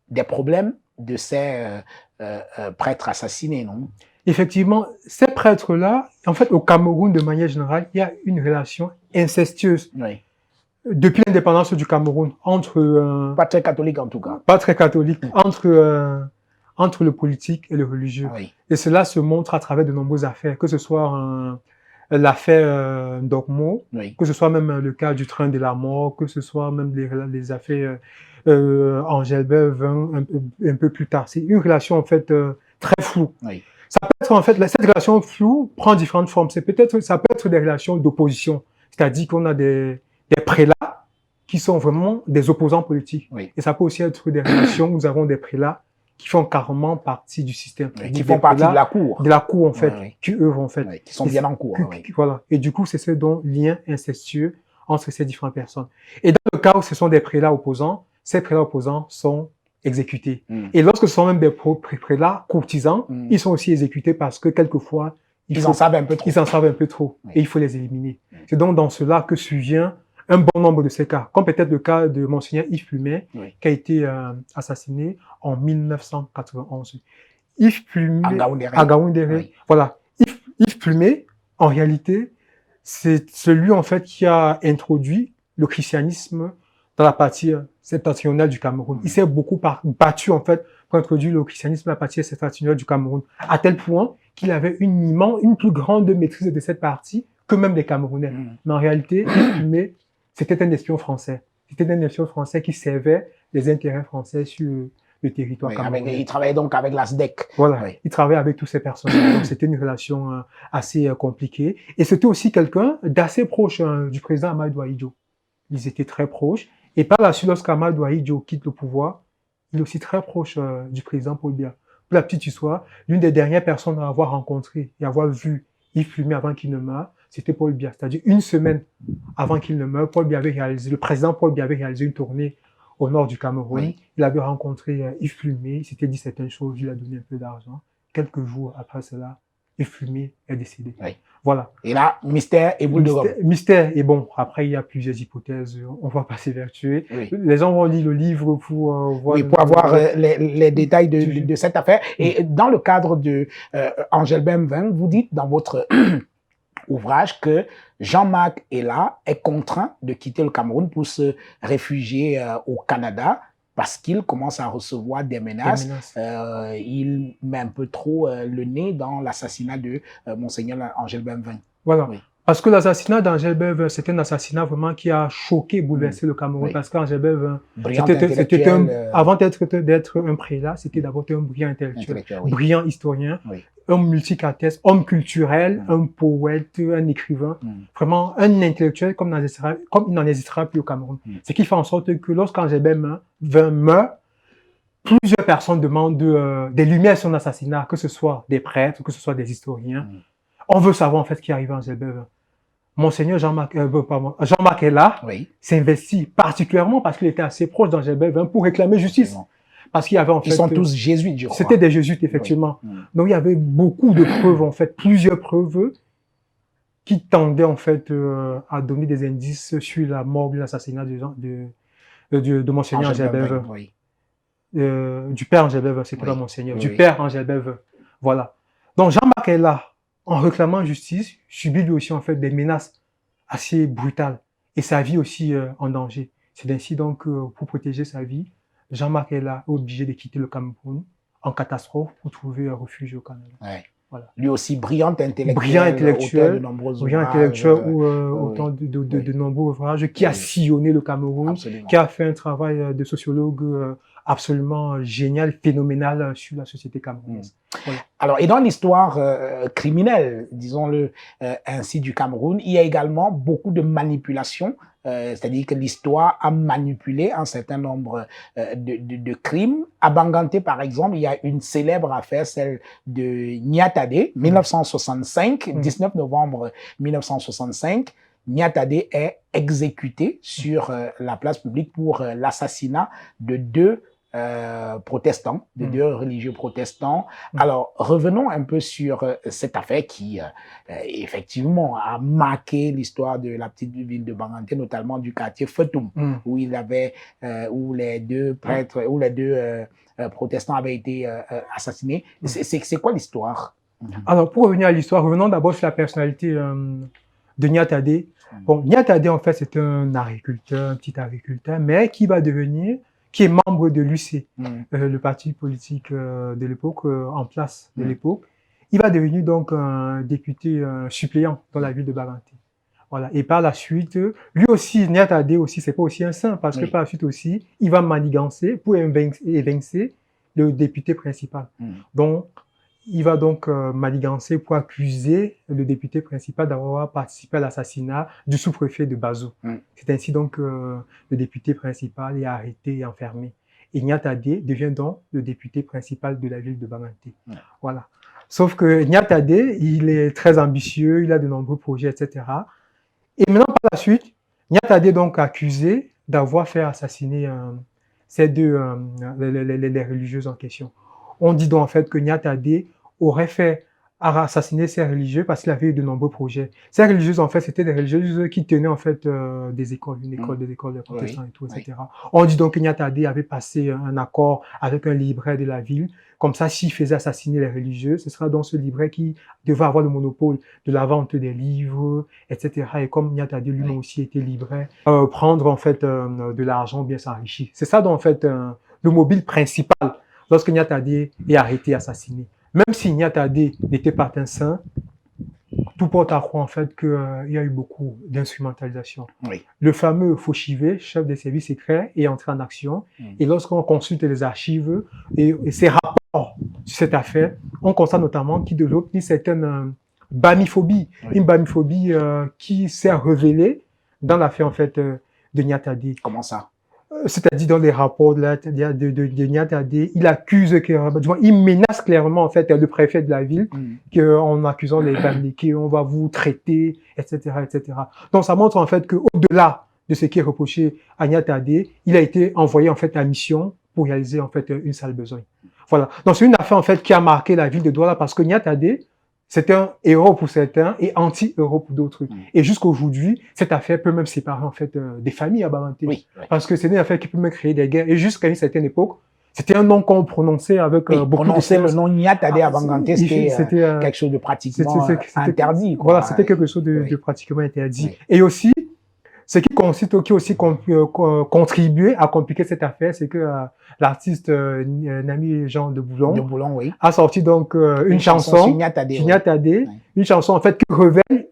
des problèmes de ces prêtres assassinés, non? Effectivement, ces prêtres-là, en fait, au Cameroun, de manière générale, il y a une relation incestueuse Oui. depuis l'indépendance du Cameroun entre, Pas très catholique en tout cas. pas très catholique, entre le politique et le religieux. Oui. Et cela se montre à travers de nombreuses affaires, que ce soit l'affaire Ndokmo, Oui. que ce soit même le cas du train de la mort, que ce soit même les affaires Angèle Bemveng un peu plus tard. C'est une relation en fait très floue. Oui. Ça peut être, en fait, cette relation floue prend différentes formes. Ça peut être des relations d'opposition. C'est-à-dire qu'on a des prélats qui sont vraiment des opposants politiques. Oui. Et ça peut aussi être des relations où nous avons des prélats qui font carrément partie du système. Oui, qui font partie de la cour. De la cour, en fait, Oui. qui œuvrent, en fait. Oui, qui sont bien en cours. Oui. Voilà. Et du coup, c'est ce lien incestueux entre ces différentes personnes. Et dans le cas où ce sont des prélats opposants, ces prélats opposants sont exécutés. Et lorsque ce sont même des prélats courtisans, ils sont aussi exécutés parce que quelquefois, ils en savent un peu trop. Ils en savent un peu trop. Oui. Et il faut les éliminer. C'est donc dans cela que survient un bon nombre de ces cas, comme peut-être le cas de Monseigneur Yves Plumet, qui a été assassiné en 1991. Yves Plumet, à Gaoundéré. Oui. Voilà. Yves Plumet, en réalité, c'est celui, en fait, qui a introduit le christianisme dans la partie septentrionale du Cameroun. Il s'est beaucoup battu, en fait, pour introduire le christianisme dans la partie septentrionale du Cameroun, à tel point qu'il avait une plus grande maîtrise de cette partie que même les Camerounais. Mais en réalité, Yves Plumet, c'était un espion français. C'était un espion français qui servait les intérêts français sur le territoire camerounais. Il travaillait donc avec la SDEC. Voilà, il travaillait avec tous ces personnages. Donc c'était une relation assez compliquée. Et c'était aussi quelqu'un d'assez proche du président Amadou Ahidjo. Ils étaient très proches. Et par la suite, lorsqu'Amadou Ahidjo quitte le pouvoir, il est aussi très proche du président Paul Biya. Pour la petite histoire, l'une des dernières personnes à avoir rencontré et avoir vu Yves Plumet avant qu'il ne meure, c'était Paul Biya. C'est-à-dire une semaine avant qu'il ne meure, le président Paul Biya avait réalisé une tournée au nord du Cameroun. Oui. Il avait rencontré Yves Plumet, il s'était dit certaines choses, il lui a donné un peu d'argent. Quelques jours après cela, Yves Plumet est décédé. Oui. Voilà. Et là, mystère et boule de gomme. Mystère, et bon, après il y a plusieurs hypothèses, on va pas s'évertuer. Oui. Les gens vont lire le livre pour voir... Oui, pour avoir les détails de cette affaire. Et dans le cadre de Angèle Bemvin, vous dites dans votre ouvrage que Jean-Marc Ella est contraint de quitter le Cameroun pour se réfugier au Canada parce qu'il commence à recevoir des menaces. Il met un peu trop le nez dans l'assassinat de Monseigneur Angèle Bemvin. Voilà. Oui. Parce que l'assassinat d'Angèle Bemvin, c'était un assassinat vraiment qui a choqué, bouleversé le Cameroun. Oui. Parce qu'Angèle Bemvin, avant d'être un prélat, c'était d'abord un brillant intellectuel, brillant historien, un multicatès, homme culturel, un poète, un écrivain, vraiment un intellectuel comme il n'en existera plus au Cameroun. Ce qui fait en sorte que lorsqu'Angèle Bemvin meurt, plusieurs personnes demandent des lumières sur son assassinat, que ce soit des prêtres, que ce soit des historiens. On veut savoir en fait ce qui arrive à Angèle Bemvin. Monseigneur Jean-Marc Ella s'investit particulièrement parce qu'il était assez proche d'Angèle Bemvin pour réclamer justice. Parce qu'il y avait en fait... Ils sont tous jésuites, je crois. C'était des jésuites, effectivement. Oui. Donc il y avait beaucoup de preuves, en fait, plusieurs preuves qui tendaient en fait à donner des indices sur la mort, l'assassinat de Monseigneur Angèle Bemvin. Oui. Du père Angèle Bemvin, c'était pas Monseigneur. Du père Angèle Bemvin. Voilà. Donc Jean-Marc Ella, en réclamant justice, subit lui aussi en fait des menaces assez brutales et sa vie aussi en danger. C'est ainsi donc pour protéger sa vie, Jean-Marc Ella est obligé de quitter le Cameroun en catastrophe pour trouver un refuge au Canada. Ouais. Voilà. Lui aussi brillant intellectuel, brillant intellectuel ou autant de nombreux ouvrages qui a sillonné le Cameroun, qui a fait un travail de sociologue absolument génial, phénoménal sur la société camerounaise. Voilà. Alors, et dans l'histoire criminelle, disons-le ainsi, du Cameroun, il y a également beaucoup de manipulations, c'est-à-dire que l'histoire a manipulé un certain nombre de crimes. À Banganté, par exemple, il y a une célèbre affaire, celle de Niatade, 1965, 19 novembre 1965. Niatade est exécuté sur la place publique pour l'assassinat de deux protestants, de deux religieux protestants. Alors, revenons un peu sur cette affaire qui, effectivement, a marqué l'histoire de la petite ville de Banganté, notamment du quartier Fetoum, où il avait, où les deux prêtres, où les deux protestants avaient été assassinés. C'est quoi l'histoire? Alors, pour revenir à l'histoire, revenons d'abord sur la personnalité de Niatade. Bon, Niatade, en fait, c'est un agriculteur, un petit agriculteur, mais qui est membre de l'UC, le parti politique de l'époque, en place de l'époque. Il va devenir donc un député suppléant dans la ville de Banganté. Voilà. Et par la suite, lui aussi, Niatade aussi, c'est pas aussi un saint, parce que par la suite aussi, il va manigancer pour évincer le député principal. Donc, il va donc manigancer pour accuser le député principal d'avoir participé à l'assassinat du sous-préfet de Bazou. C'est ainsi donc que le député principal est arrêté et enfermé. Et Niatadé devient donc le député principal de la ville de Banganté. Voilà. Sauf que Niatadé, il est très ambitieux, il a de nombreux projets, etc. Et maintenant, par la suite, Niatadé est donc accusé d'avoir fait assassiner ces deux, les religieuses en question. On dit donc en fait que Niatadé aurait fait assassiner ces religieux parce qu'il avait eu de nombreux projets. Ces religieuses, en fait, c'était des religieuses qui tenaient en fait des écoles, des écoles de protestants et tout, etc. On dit donc que Niatadé avait passé un accord avec un libraire de la ville. Comme ça, s'il faisait assassiner les religieux, ce sera donc ce libraire qui devait avoir le monopole de la vente des livres, etc. Et comme Niatadé lui-même aussi était libraire, prendre en fait de l'argent, bien s'enrichir. C'est ça donc en fait le mobile principal lorsque Niatadé est arrêté, assassiné. Même si Niatadé n'était pas un saint, tout porte à croire en fait qu'il y a eu beaucoup d'instrumentalisation. Le fameux Fauchivé, chef des services secrets, est entré en action. Et lorsqu'on consulte les archives et ses rapports sur cette affaire, on constate notamment qu'il développe une certaine bamiphobie, une bamiphobie qui s'est révélée dans l'affaire en fait de Niatadé. Comment ça? C'est-à-dire dans les rapports de Niatadé, il accuse, il menace clairement en fait le préfet de la ville qu'en accusant les Bamileke, on va vous traiter, etc., etc. Donc ça montre en fait qu'au-delà de ce qui est reproché à Niatadé, il a été envoyé en fait à mission pour réaliser en fait une sale besogne. Voilà. Donc c'est une affaire en fait qui a marqué la ville de Douala parce que Niatadé, c'était un héros pour certains et anti-héros pour d'autres. Et jusqu'aujourd'hui, cette affaire peut même séparer en fait des familles à Banganté. Parce que c'est une affaire qui peut même créer des guerres. Et jusqu'à une certaine époque, c'était un nom qu'on prononçait avec beaucoup de prononcer le nom Niatadé à Banganté, c'était quelque chose de pratiquement interdit. Quoi. Voilà, c'était quelque chose de pratiquement interdit. Et aussi, ce qui aussi contribué à compliquer cette affaire, c'est que l'artiste Nami Jean de Boulon a sorti donc une chanson sur Niatadé, une chanson en fait qui révèle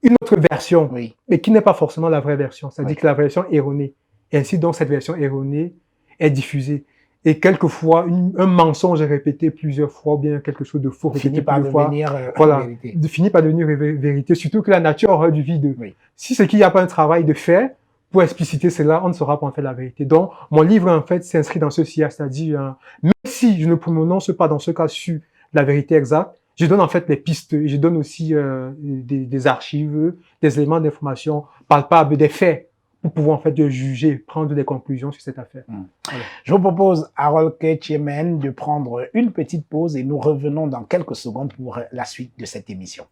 une autre version, mais qui n'est pas forcément la vraie version. C'est-à-dire que la version erronée. Et ainsi donc cette version erronée est diffusée. Et quelquefois, un mensonge est répété plusieurs fois, ou bien quelque chose de faux finit par devenir vérité. Finit par devenir vérité, surtout que la nature aura du vide. Si c'est qu'il n'y a pas un travail de fait pour expliciter cela, on ne saura pas en fait la vérité. Donc, mon livre en fait s'inscrit dans ce sillage, c'est-à-dire, même si je ne prononce pas dans ce cas sur la vérité exacte, je donne en fait les pistes, et je donne aussi des archives, des éléments d'information palpables, des faits, pour pouvoir en fait juger, prendre des conclusions sur cette affaire. Voilà. Je vous propose, Harold Ketchemen, de prendre une petite pause et nous revenons dans quelques secondes pour la suite de cette émission.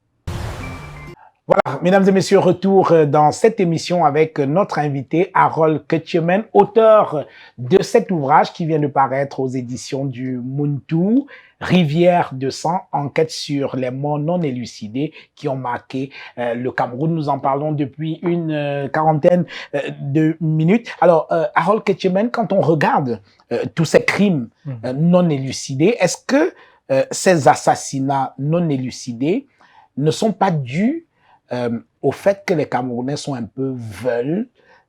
Voilà, mesdames et messieurs, retour dans cette émission avec notre invité Harold Ketchemen, auteur de cet ouvrage qui vient de paraître aux éditions du Muntu, Rivière de sang, enquête sur les morts non élucidés qui ont marqué le Cameroun. Nous en parlons depuis une quarantaine de minutes. Alors, Harold Ketchemen, quand on regarde tous ces crimes non élucidés, est-ce que ces assassinats non élucidés ne sont pas dus au fait que les Camerounais sont un peu veulent,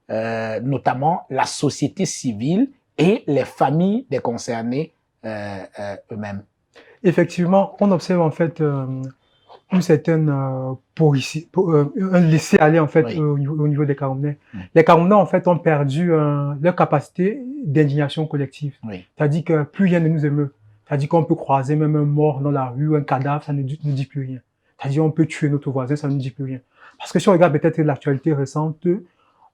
notamment la société civile et les familles des concernés eux-mêmes? Effectivement, on observe en fait une certaine un laisser-aller en fait au niveau des Camerounais. Les Camerounais en fait ont perdu leur capacité d'indignation collective. C'est-à-dire que plus rien ne nous émeut. C'est-à-dire qu'on peut croiser même un mort dans la rue, un cadavre, ça ne nous dit plus rien. C'est-à-dire on peut tuer notre voisin, ça ne nous dit plus rien. Parce que si on regarde peut-être l'actualité récente,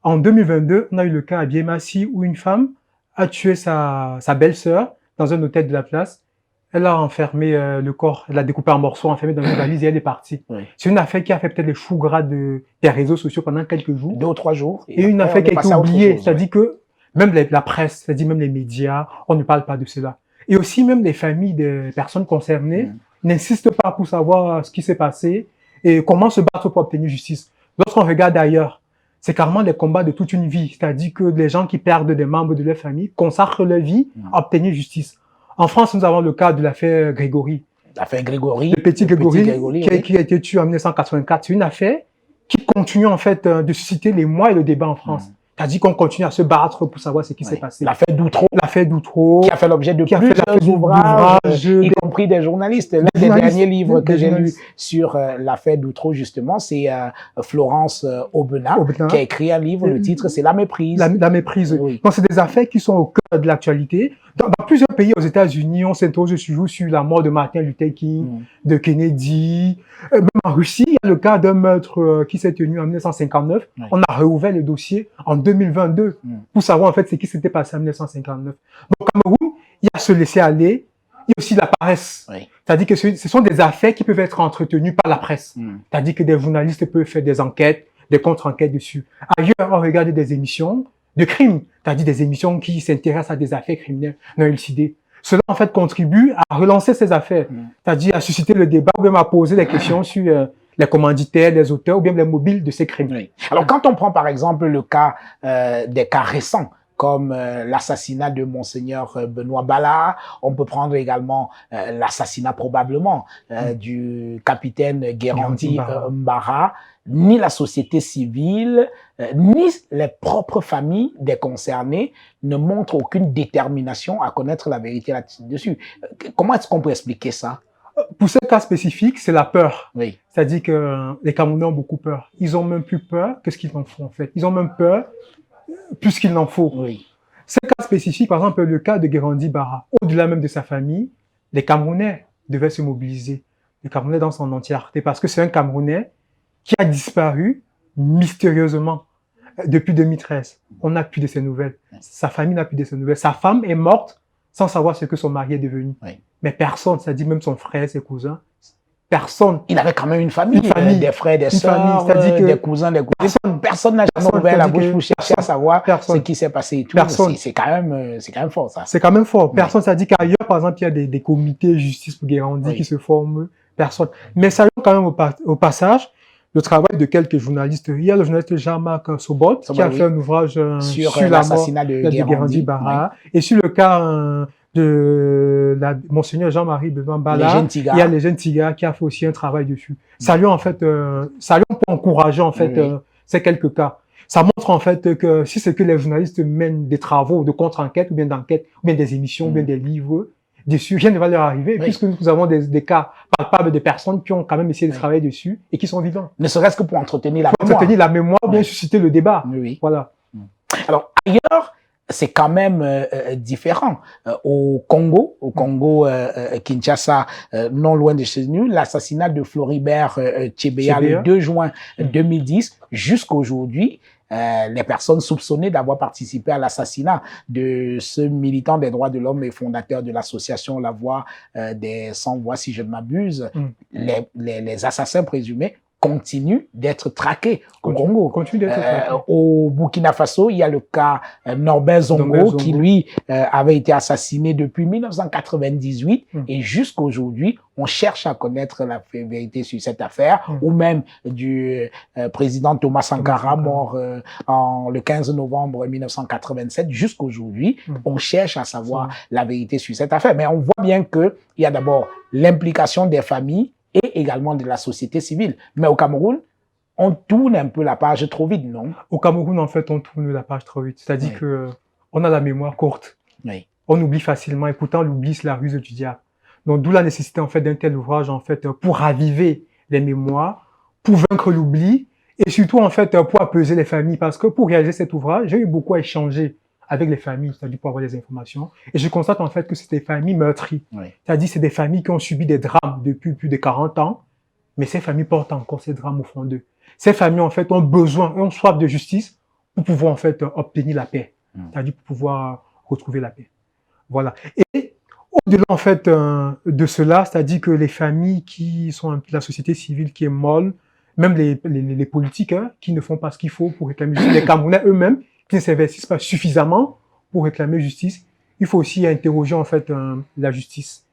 en 2022, on a eu le cas à Biémassi où une femme a tué sa belle-sœur dans un hôtel de la place. Elle a enfermé le corps, elle l'a découpé en morceaux, enfermé dans une valise et elle est partie. C'est une affaire qui a fait peut-être les choux gras des réseaux sociaux pendant quelques jours. 2 ou 3 jours. Et une affaire qui a été oubliée. C'est-à-dire que même la presse, c'est-à-dire même les médias, on ne parle pas de cela. Et aussi même les familles des personnes concernées n'insistent pas pour savoir ce qui s'est passé et comment se battre pour obtenir justice. Lorsqu'on regarde ailleurs, c'est carrément les combats de toute une vie. C'est-à-dire que les gens qui perdent des membres de leur famille consacrent leur vie à obtenir justice. En France, nous avons le cas de l'affaire Grégory. L'affaire Grégory. Le petit Grégory qui a été tué en 1984. C'est une affaire qui continue en fait de susciter les mois et le débat en France. C'est-à-dire qu'on continue à se battre pour savoir ce qui s'est passé. L'affaire Doutreau. L'affaire Doutreau. Qui a fait l'objet de plusieurs ouvrages, y compris des journalistes. L'un des derniers livres que j'ai lu sur l'affaire Doutreau, justement, c'est Florence Aubenas, qui a écrit un livre, le titre, c'est La méprise. La méprise. Oui. Donc, c'est des affaires qui sont au cœur de l'actualité. Dans plusieurs pays, aux États-Unis, on s'interroge toujours sur la mort de Martin Luther King, de Kennedy. Même en Russie, il y a le cas d'un meurtre qui s'est tenu en 1959. On a réouvert le dossier en 2022 pour savoir en fait ce qui s'était passé en 1959. Donc, au Cameroun, il y a se laisser aller. Il y a aussi la paresse. C'est-à-dire que ce sont des affaires qui peuvent être entretenues par la presse. C'est-à-dire que des journalistes peuvent faire des enquêtes, des contre-enquêtes dessus. Ailleurs, on regarde des émissions de crimes, c'est-à-dire des émissions qui s'intéressent à des affaires criminelles non élucidées. Cela, en fait, contribue à relancer ces affaires, c'est-à-dire à susciter le débat ou même à poser des questions sur les commanditaires, les auteurs ou bien les mobiles de ces crimes. Alors, quand on prend, par exemple, le cas des cas récents, comme l'assassinat de Monseigneur Benoît Bala. On peut prendre également l'assassinat probablement du capitaine Guérandi Mbara. Ni la société civile, ni les propres familles des concernés ne montrent aucune détermination à connaître la vérité là-dessus. Comment est-ce qu'on peut expliquer ça? Pour ce cas spécifique, c'est la peur. Oui. C'est-à-dire que les Camerounais ont beaucoup peur. Ils ont même plus peur que ce qu'ils en font, en fait. Ils ont même peur plus qu'il n'en faut. Oui. Ce cas spécifique, par exemple, le cas de Guérandi Bara, au-delà même de sa famille, les Camerounais devaient se mobiliser. Les Camerounais dans son entièreté, parce que c'est un Camerounais qui a disparu mystérieusement depuis 2013. On n'a plus de ses nouvelles. Sa famille n'a plus de ses nouvelles. Sa femme est morte sans savoir ce que son mari est devenu. Oui. Mais personne, c'est-à-dire même son frère, ses cousins, personne. Il avait quand même une famille des frères, des sœurs, des cousins, des cousines. Personne n'a jamais ouvert la bouche pour chercher à savoir ce qui s'est passé et tout. C'est quand même fort, ça. C'est quand même fort. Personne, c'est-à-dire qu'ailleurs, par exemple, il y a des comités justice pour Guérandi qui se forment. Personne. Mais saluons quand même au passage le travail de quelques journalistes. Il y a le journaliste Jean-Marc Sobot qui a fait un ouvrage sur l'assassinat de Guérandi Bara et sur le cas de Monseigneur Jean-Marie Benoît Bala. Il y a les jeunes Tigas qui a fait aussi un travail dessus. Saluons en fait, saluons pour encourager en fait ces quelques cas. Ça montre en fait que si c'est que les journalistes mènent des travaux de contre-enquête ou bien d'enquête ou bien des émissions ou bien des livres dessus, rien ne va leur arriver puisque nous avons des cas palpables de personnes qui ont quand même essayé de travailler dessus et qui sont vivants. Ne serait-ce que pour entretenir la mémoire. Pour entretenir la mémoire ou bien susciter le débat. Voilà. Alors ailleurs, c'est quand même différent. Au Congo, Kinshasa, non loin de chez nous, l'assassinat de Floribert Chebeya le 2 juin 2010, jusqu'aujourd'hui, les personnes soupçonnées d'avoir participé à l'assassinat de ce militant des droits de l'homme et fondateur de l'association La Voix des Sans Voix, si je ne m'abuse, les assassins présumés continue d'être traqué au Congo. Au Burkina Faso, il y a le cas Norbert Zongo qui, lui, avait été assassiné depuis 1998 et jusqu'aujourd'hui, on cherche à connaître la vérité sur cette affaire, ou même du président Thomas Sankara, mort le 15 novembre 1987. Jusqu'aujourd'hui, on cherche à savoir la vérité sur cette affaire. Mais on voit bien qu'il y a d'abord l'implication des familles et également de la société civile. Mais au Cameroun, on tourne un peu la page trop vite, non? Au Cameroun, en fait, on tourne la page trop vite. C'est-à-dire que on a la mémoire courte. On oublie facilement et pourtant l'oubli, c'est la ruse du diable. Donc, d'où la nécessité, en fait, d'un tel ouvrage, en fait, pour raviver les mémoires, pour vaincre l'oubli et surtout, en fait, pour apaiser les familles. Parce que pour réaliser cet ouvrage, j'ai eu beaucoup à échanger avec les familles, c'est-à-dire pour avoir des informations. Et je constate en fait que c'est des familles meurtries. C'est-à-dire c'est des familles qui ont subi des drames depuis plus de 40 ans, mais ces familles portent encore ces drames au fond d'eux. Ces familles en fait ont besoin, ont soif de justice pour pouvoir en fait obtenir la paix. C'est-à-dire pour pouvoir retrouver la paix. Voilà. Et au-delà en fait de cela, c'est-à-dire que les familles qui sont un peu la société civile qui est molle, même les politiques qui ne font pas ce qu'il faut pour réclamer justice, les Camerounais eux-mêmes qui ne s'investissent pas suffisamment pour réclamer justice, il faut aussi interroger en fait la justice.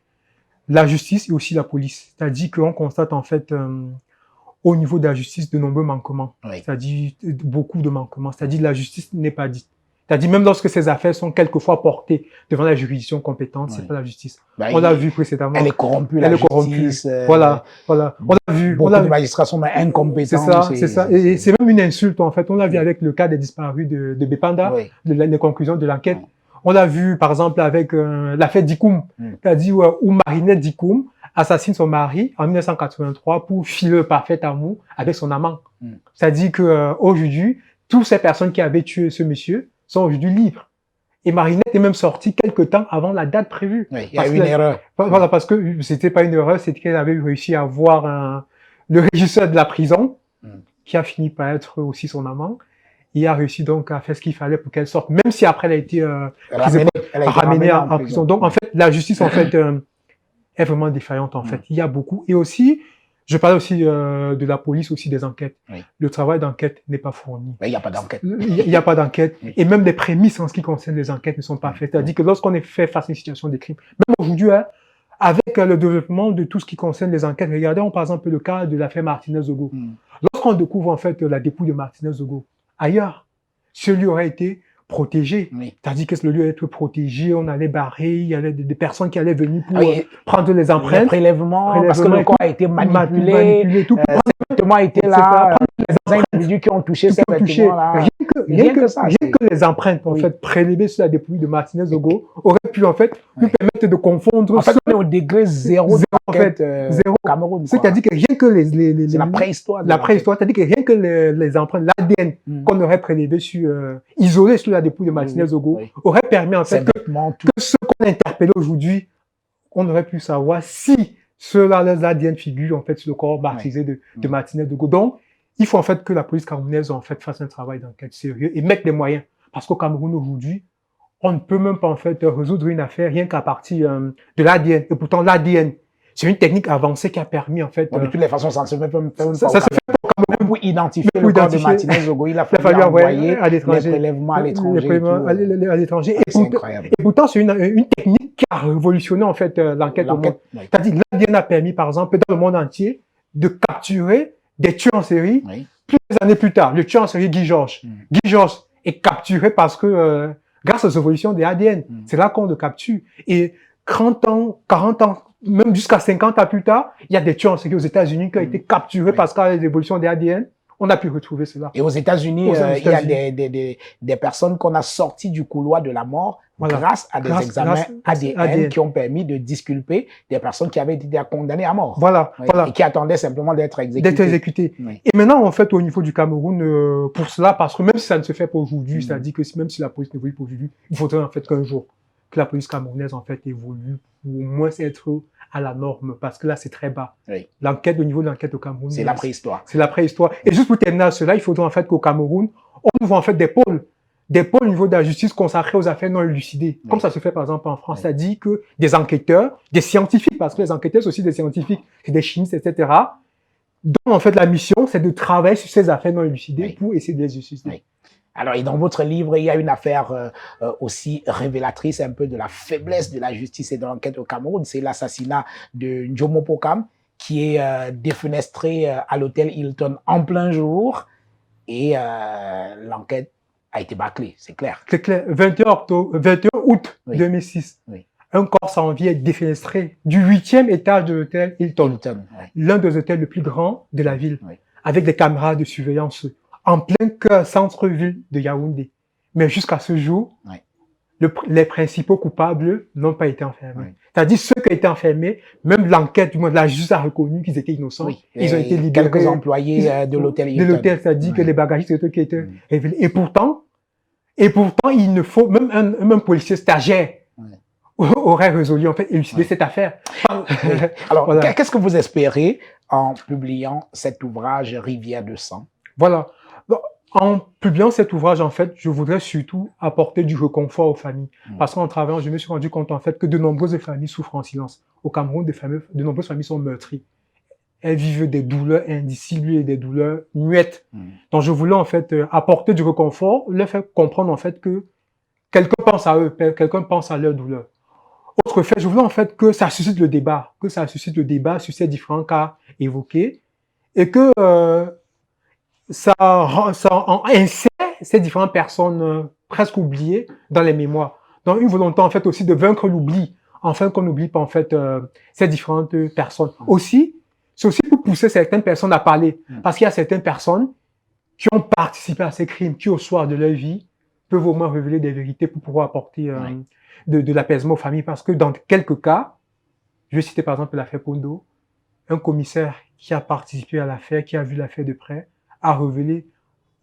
La justice et aussi la police. C'est-à-dire qu'on constate en fait au niveau de la justice de nombreux manquements. C'est-à-dire beaucoup de manquements. C'est-à-dire la justice n'est pas dite. C'est-à-dire, même lorsque ces affaires sont quelquefois portées devant la juridiction compétente, c'est pas la justice. On l'a vu précédemment. Elle est corrompue, Elle est corrompue. Voilà. On l'a vu. Beaucoup de magistrats sont incompétents. C'est ça. Et c'est même une insulte, en fait. On l'a vu avec le cas des disparus de Bepanda, les conclusions de l'enquête. On l'a vu, par exemple, avec l'affaire Dikoum. C'est-à-dire où Marinette Dikoum assassine son mari en 1983 pour filer le parfait amour avec son amant. C'est-à-dire que aujourd'hui, toutes ces personnes qui avaient tué ce monsieur sont aujourd'hui libres. Et Marinette est même sortie quelques temps avant la date prévue. Oui, il y a eu une erreur. Voilà, parce que c'était pas une erreur, c'était qu'elle avait réussi à voir le régisseur de la prison, qui a fini par être aussi son amant. Il a réussi donc à faire ce qu'il fallait pour qu'elle sorte, même si après elle a été ramenée en prison. Donc en fait, la justice en fait est vraiment défaillante en fait. Il y a beaucoup. Et aussi, je parlais aussi de la police, aussi des enquêtes. Le travail d'enquête n'est pas fourni. Il n'y a pas d'enquête. Il n'y a pas d'enquête. Et même les prémices en ce qui concerne les enquêtes ne sont pas faites. C'est-à-dire que lorsqu'on est fait face à une situation de crime, même aujourd'hui, avec le développement de tout ce qui concerne les enquêtes, regardons par exemple le cas de l'affaire Martinez-Zogo. Lorsqu'on découvre en fait la dépouille de Martinez-Zogo, ailleurs, ce lieu aurait été protégé. C'est-à-dire que le lieu allait être protégé, on allait barrer, il y avait des personnes qui allaient venir pour prendre les empreintes. Le prélèvement, parce que le corps a été manipulé, tout ces vêtements étaient là, les individus qui ont touché ces vêtements-là. Rien que les empreintes, en fait, prélevées sur la dépouille de Martinez-Zogo, auraient pu, en fait, nous permettre de confondre. En fait, on est au degré zéro en fait, zéro Cameroun. C'est-à-dire que rien que c'est la préhistoire. La préhistoire, c'est-à-dire que rien que les empreintes, l'ADN qu'on aurait prélevé isolé sur la dépouille de Martinez-Zogo, aurait permis, en fait, que ceux qu'on a interpellés aujourd'hui, on aurait pu savoir si ceux-là, les ADN figurent, en fait, sur le corps martyrisé de Martinez-Zogo. Donc, il faut en fait que la police camerounaise en fait fasse un travail d'enquête sérieux et mette les moyens. Parce qu'au Cameroun aujourd'hui, on ne peut même pas en fait résoudre une affaire rien qu'à partir de l'ADN. Et pourtant l'ADN, c'est une technique avancée qui a permis en fait. De toutes les façons, ça se fait pas. Ça se fait au Cameroun pour identifier le corps de Martinez-Zogo. Il a fallu envoyer les prélèvements à l'étranger. Et pourtant, c'est une technique qui a révolutionné en fait l'enquête au monde. C'est-à-dire l'ADN a permis par exemple dans le monde entier de capturer des tueurs en série, plusieurs années plus tard, le tueur en série Guy Georges. Guy Georges est capturé parce que, grâce aux évolutions des ADN, c'est là qu'on le capture. Et 30 ans, 40 ans, même jusqu'à 50 ans plus tard, il y a des tueurs en série aux États-Unis qui ont été capturés parce qu'à les évolutions des ADN, on a pu retrouver cela. Et aux États-Unis, il y a des personnes qu'on a sorties du couloir de la mort grâce à des examens ADN qui ont permis de disculper des personnes qui avaient été condamnées à mort. Et qui attendaient simplement d'être exécutées. Et maintenant, en fait, au niveau du Cameroun, pour cela, parce que même si ça ne se fait pas aujourd'hui, c'est-à-dire que même si la police n'évolue pas aujourd'hui, il faudrait en fait qu'un jour que la police camerounaise en fait évolue pour au moins être à la norme, parce que là, c'est très bas. L'enquête, au niveau de l'enquête au Cameroun, c'est la préhistoire. C'est la préhistoire. Et juste pour terminer à cela, il faudrait en fait qu'au Cameroun, on ouvre en fait des pôles au niveau de la justice consacrés aux affaires non élucidées. Comme ça se fait par exemple en France. Ça dit que des enquêteurs, des scientifiques, parce que les enquêteurs sont aussi des scientifiques, c'est des chimistes, etc. Donc en fait, la mission, c'est de travailler sur ces affaires non élucidées pour essayer de les élucider. Alors, et dans votre livre, il y a une affaire aussi révélatrice un peu de la faiblesse de la justice et de l'enquête au Cameroun. C'est l'assassinat de Njomo Pokam, qui est défenestré à l'hôtel Hilton en plein jour. Et l'enquête a été bâclée, c'est clair. C'est clair. 21 août 2006. Un corps sans vie est défenestré du 8e étage de l'hôtel Hilton. L'un des hôtels les plus grands de la ville. Avec des caméras de surveillance en plein cœur centre-ville de Yaoundé. Mais jusqu'à ce jour, les principaux coupables n'ont pas été enfermés. C'est-à-dire ceux qui ont été enfermés, même l'enquête, du moins la justice a reconnu qu'ils étaient innocents. Ils ont été libérés. Quelques employés de l'hôtel Hilton. De l'hôtel, c'est-à-dire que les bagagistes qui étaient révélés. Et pourtant, il ne faut même un policier stagiaire aurait résolu en fait élucider cette affaire. Alors, qu'est-ce que vous espérez en publiant cet ouvrage Rivière de sang? Voilà. En publiant cet ouvrage, en fait, je voudrais surtout apporter du réconfort aux familles. Parce qu'en travaillant, je me suis rendu compte, en fait, que de nombreuses familles souffrent en silence. Au Cameroun, de nombreuses familles sont meurtries. Elles vivent des douleurs indicibles et des douleurs muettes. Donc, je voulais, en fait, apporter du réconfort, leur faire comprendre, en fait, que quelqu'un pense à eux, quelqu'un pense à leur douleur. Autre fait, je voulais, en fait, que ça suscite le débat, sur ces différents cas évoqués, et que, ça insère ces différentes personnes presque oubliées dans les mémoires. Donc, une volonté, en fait, aussi de vaincre l'oubli, afin qu'on n'oublie pas, en fait, ces différentes personnes. Aussi, c'est aussi pour pousser certaines personnes à parler. Parce qu'il y a certaines personnes qui ont participé à ces crimes, qui, au soir de leur vie, peuvent au moins révéler des vérités pour pouvoir apporter de l'apaisement aux familles. Parce que dans quelques cas, je vais citer par exemple l'affaire Pondo, un commissaire qui a participé à l'affaire, qui a vu l'affaire de près, a révélé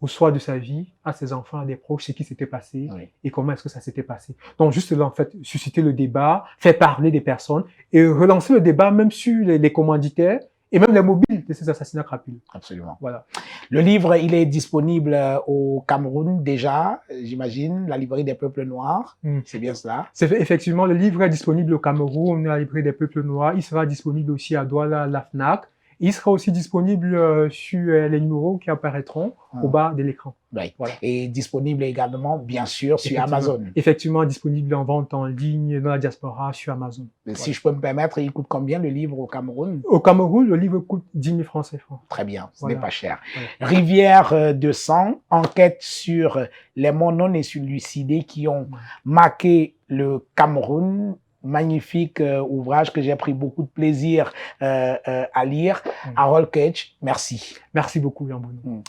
au soir de sa vie à ses enfants, à des proches, ce qui s'était passé et comment est-ce que ça s'était passé. Donc juste là, en fait, susciter le débat, faire parler des personnes et relancer le débat même sur les commanditaires et même les mobiles de ces assassinats crapules. Absolument. Voilà. Le livre, il est disponible au Cameroun déjà, j'imagine, la librairie des peuples noirs. C'est bien cela. C'est effectivement, le livre est disponible au Cameroun, à la librairie des peuples noirs. Il sera disponible aussi à Douala, la FNAC. Il sera aussi disponible sur les numéros qui apparaîtront au bas de l'écran. Oui. Voilà. Et disponible également, bien sûr, sur Amazon. Effectivement, disponible en vente en ligne dans la diaspora sur Amazon. Si je peux me permettre, il coûte combien le livre au Cameroun? Au Cameroun, le livre coûte 10 000 francs CFA. Très bien, ce n'est pas cher. Rivière de sang, enquête sur les morts non élucidés qui ont marqué le Cameroun. Magnifique ouvrage que j'ai pris beaucoup de plaisir à lire. Harold Cage, merci. Merci beaucoup, Jean-Bruno.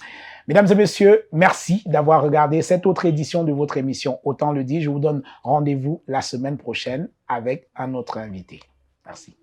Mesdames et messieurs, merci d'avoir regardé cette autre édition de votre émission Autant le dit. Je vous donne rendez-vous la semaine prochaine avec un autre invité. Merci.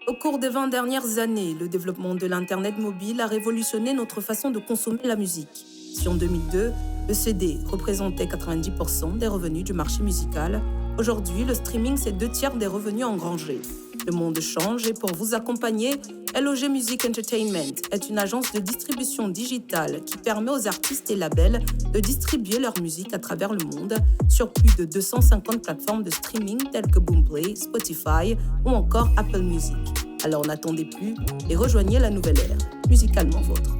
Au cours des 20 dernières années, le développement de l'Internet mobile a révolutionné notre façon de consommer la musique. Si en 2002, le CD représentait 90% des revenus du marché musical, aujourd'hui, le streaming, c'est 2/3 des revenus engrangés. Le monde change et pour vous accompagner, LOG Music Entertainment est une agence de distribution digitale qui permet aux artistes et labels de distribuer leur musique à travers le monde sur plus de 250 plateformes de streaming telles que Boomplay, Spotify ou encore Apple Music. Alors n'attendez plus et rejoignez la nouvelle ère, musicalement vôtre.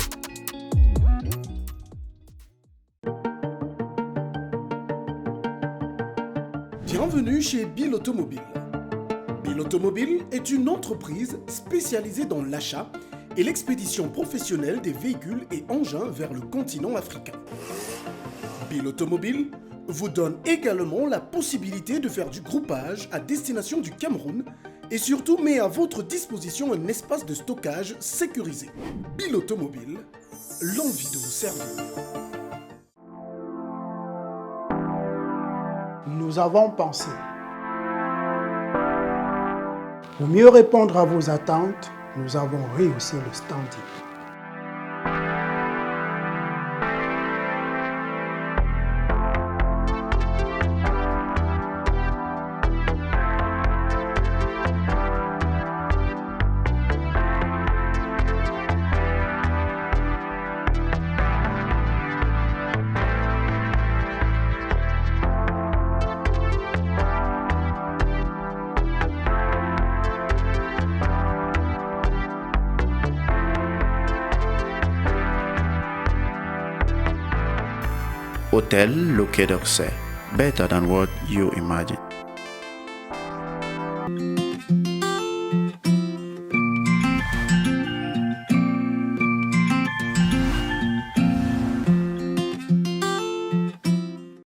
Bienvenue chez Bill Automobile. Bill Automobile est une entreprise spécialisée dans l'achat et l'expédition professionnelle des véhicules et engins vers le continent africain. Bill Automobile vous donne également la possibilité de faire du groupage à destination du Cameroun et surtout met à votre disposition un espace de stockage sécurisé. Bill Automobile, l'envie de vous servir. Nous avons pensé. Pour mieux répondre à vos attentes, nous avons rehaussé le standing. Hotel Le Quai d'Orsay. Better than what you imagine.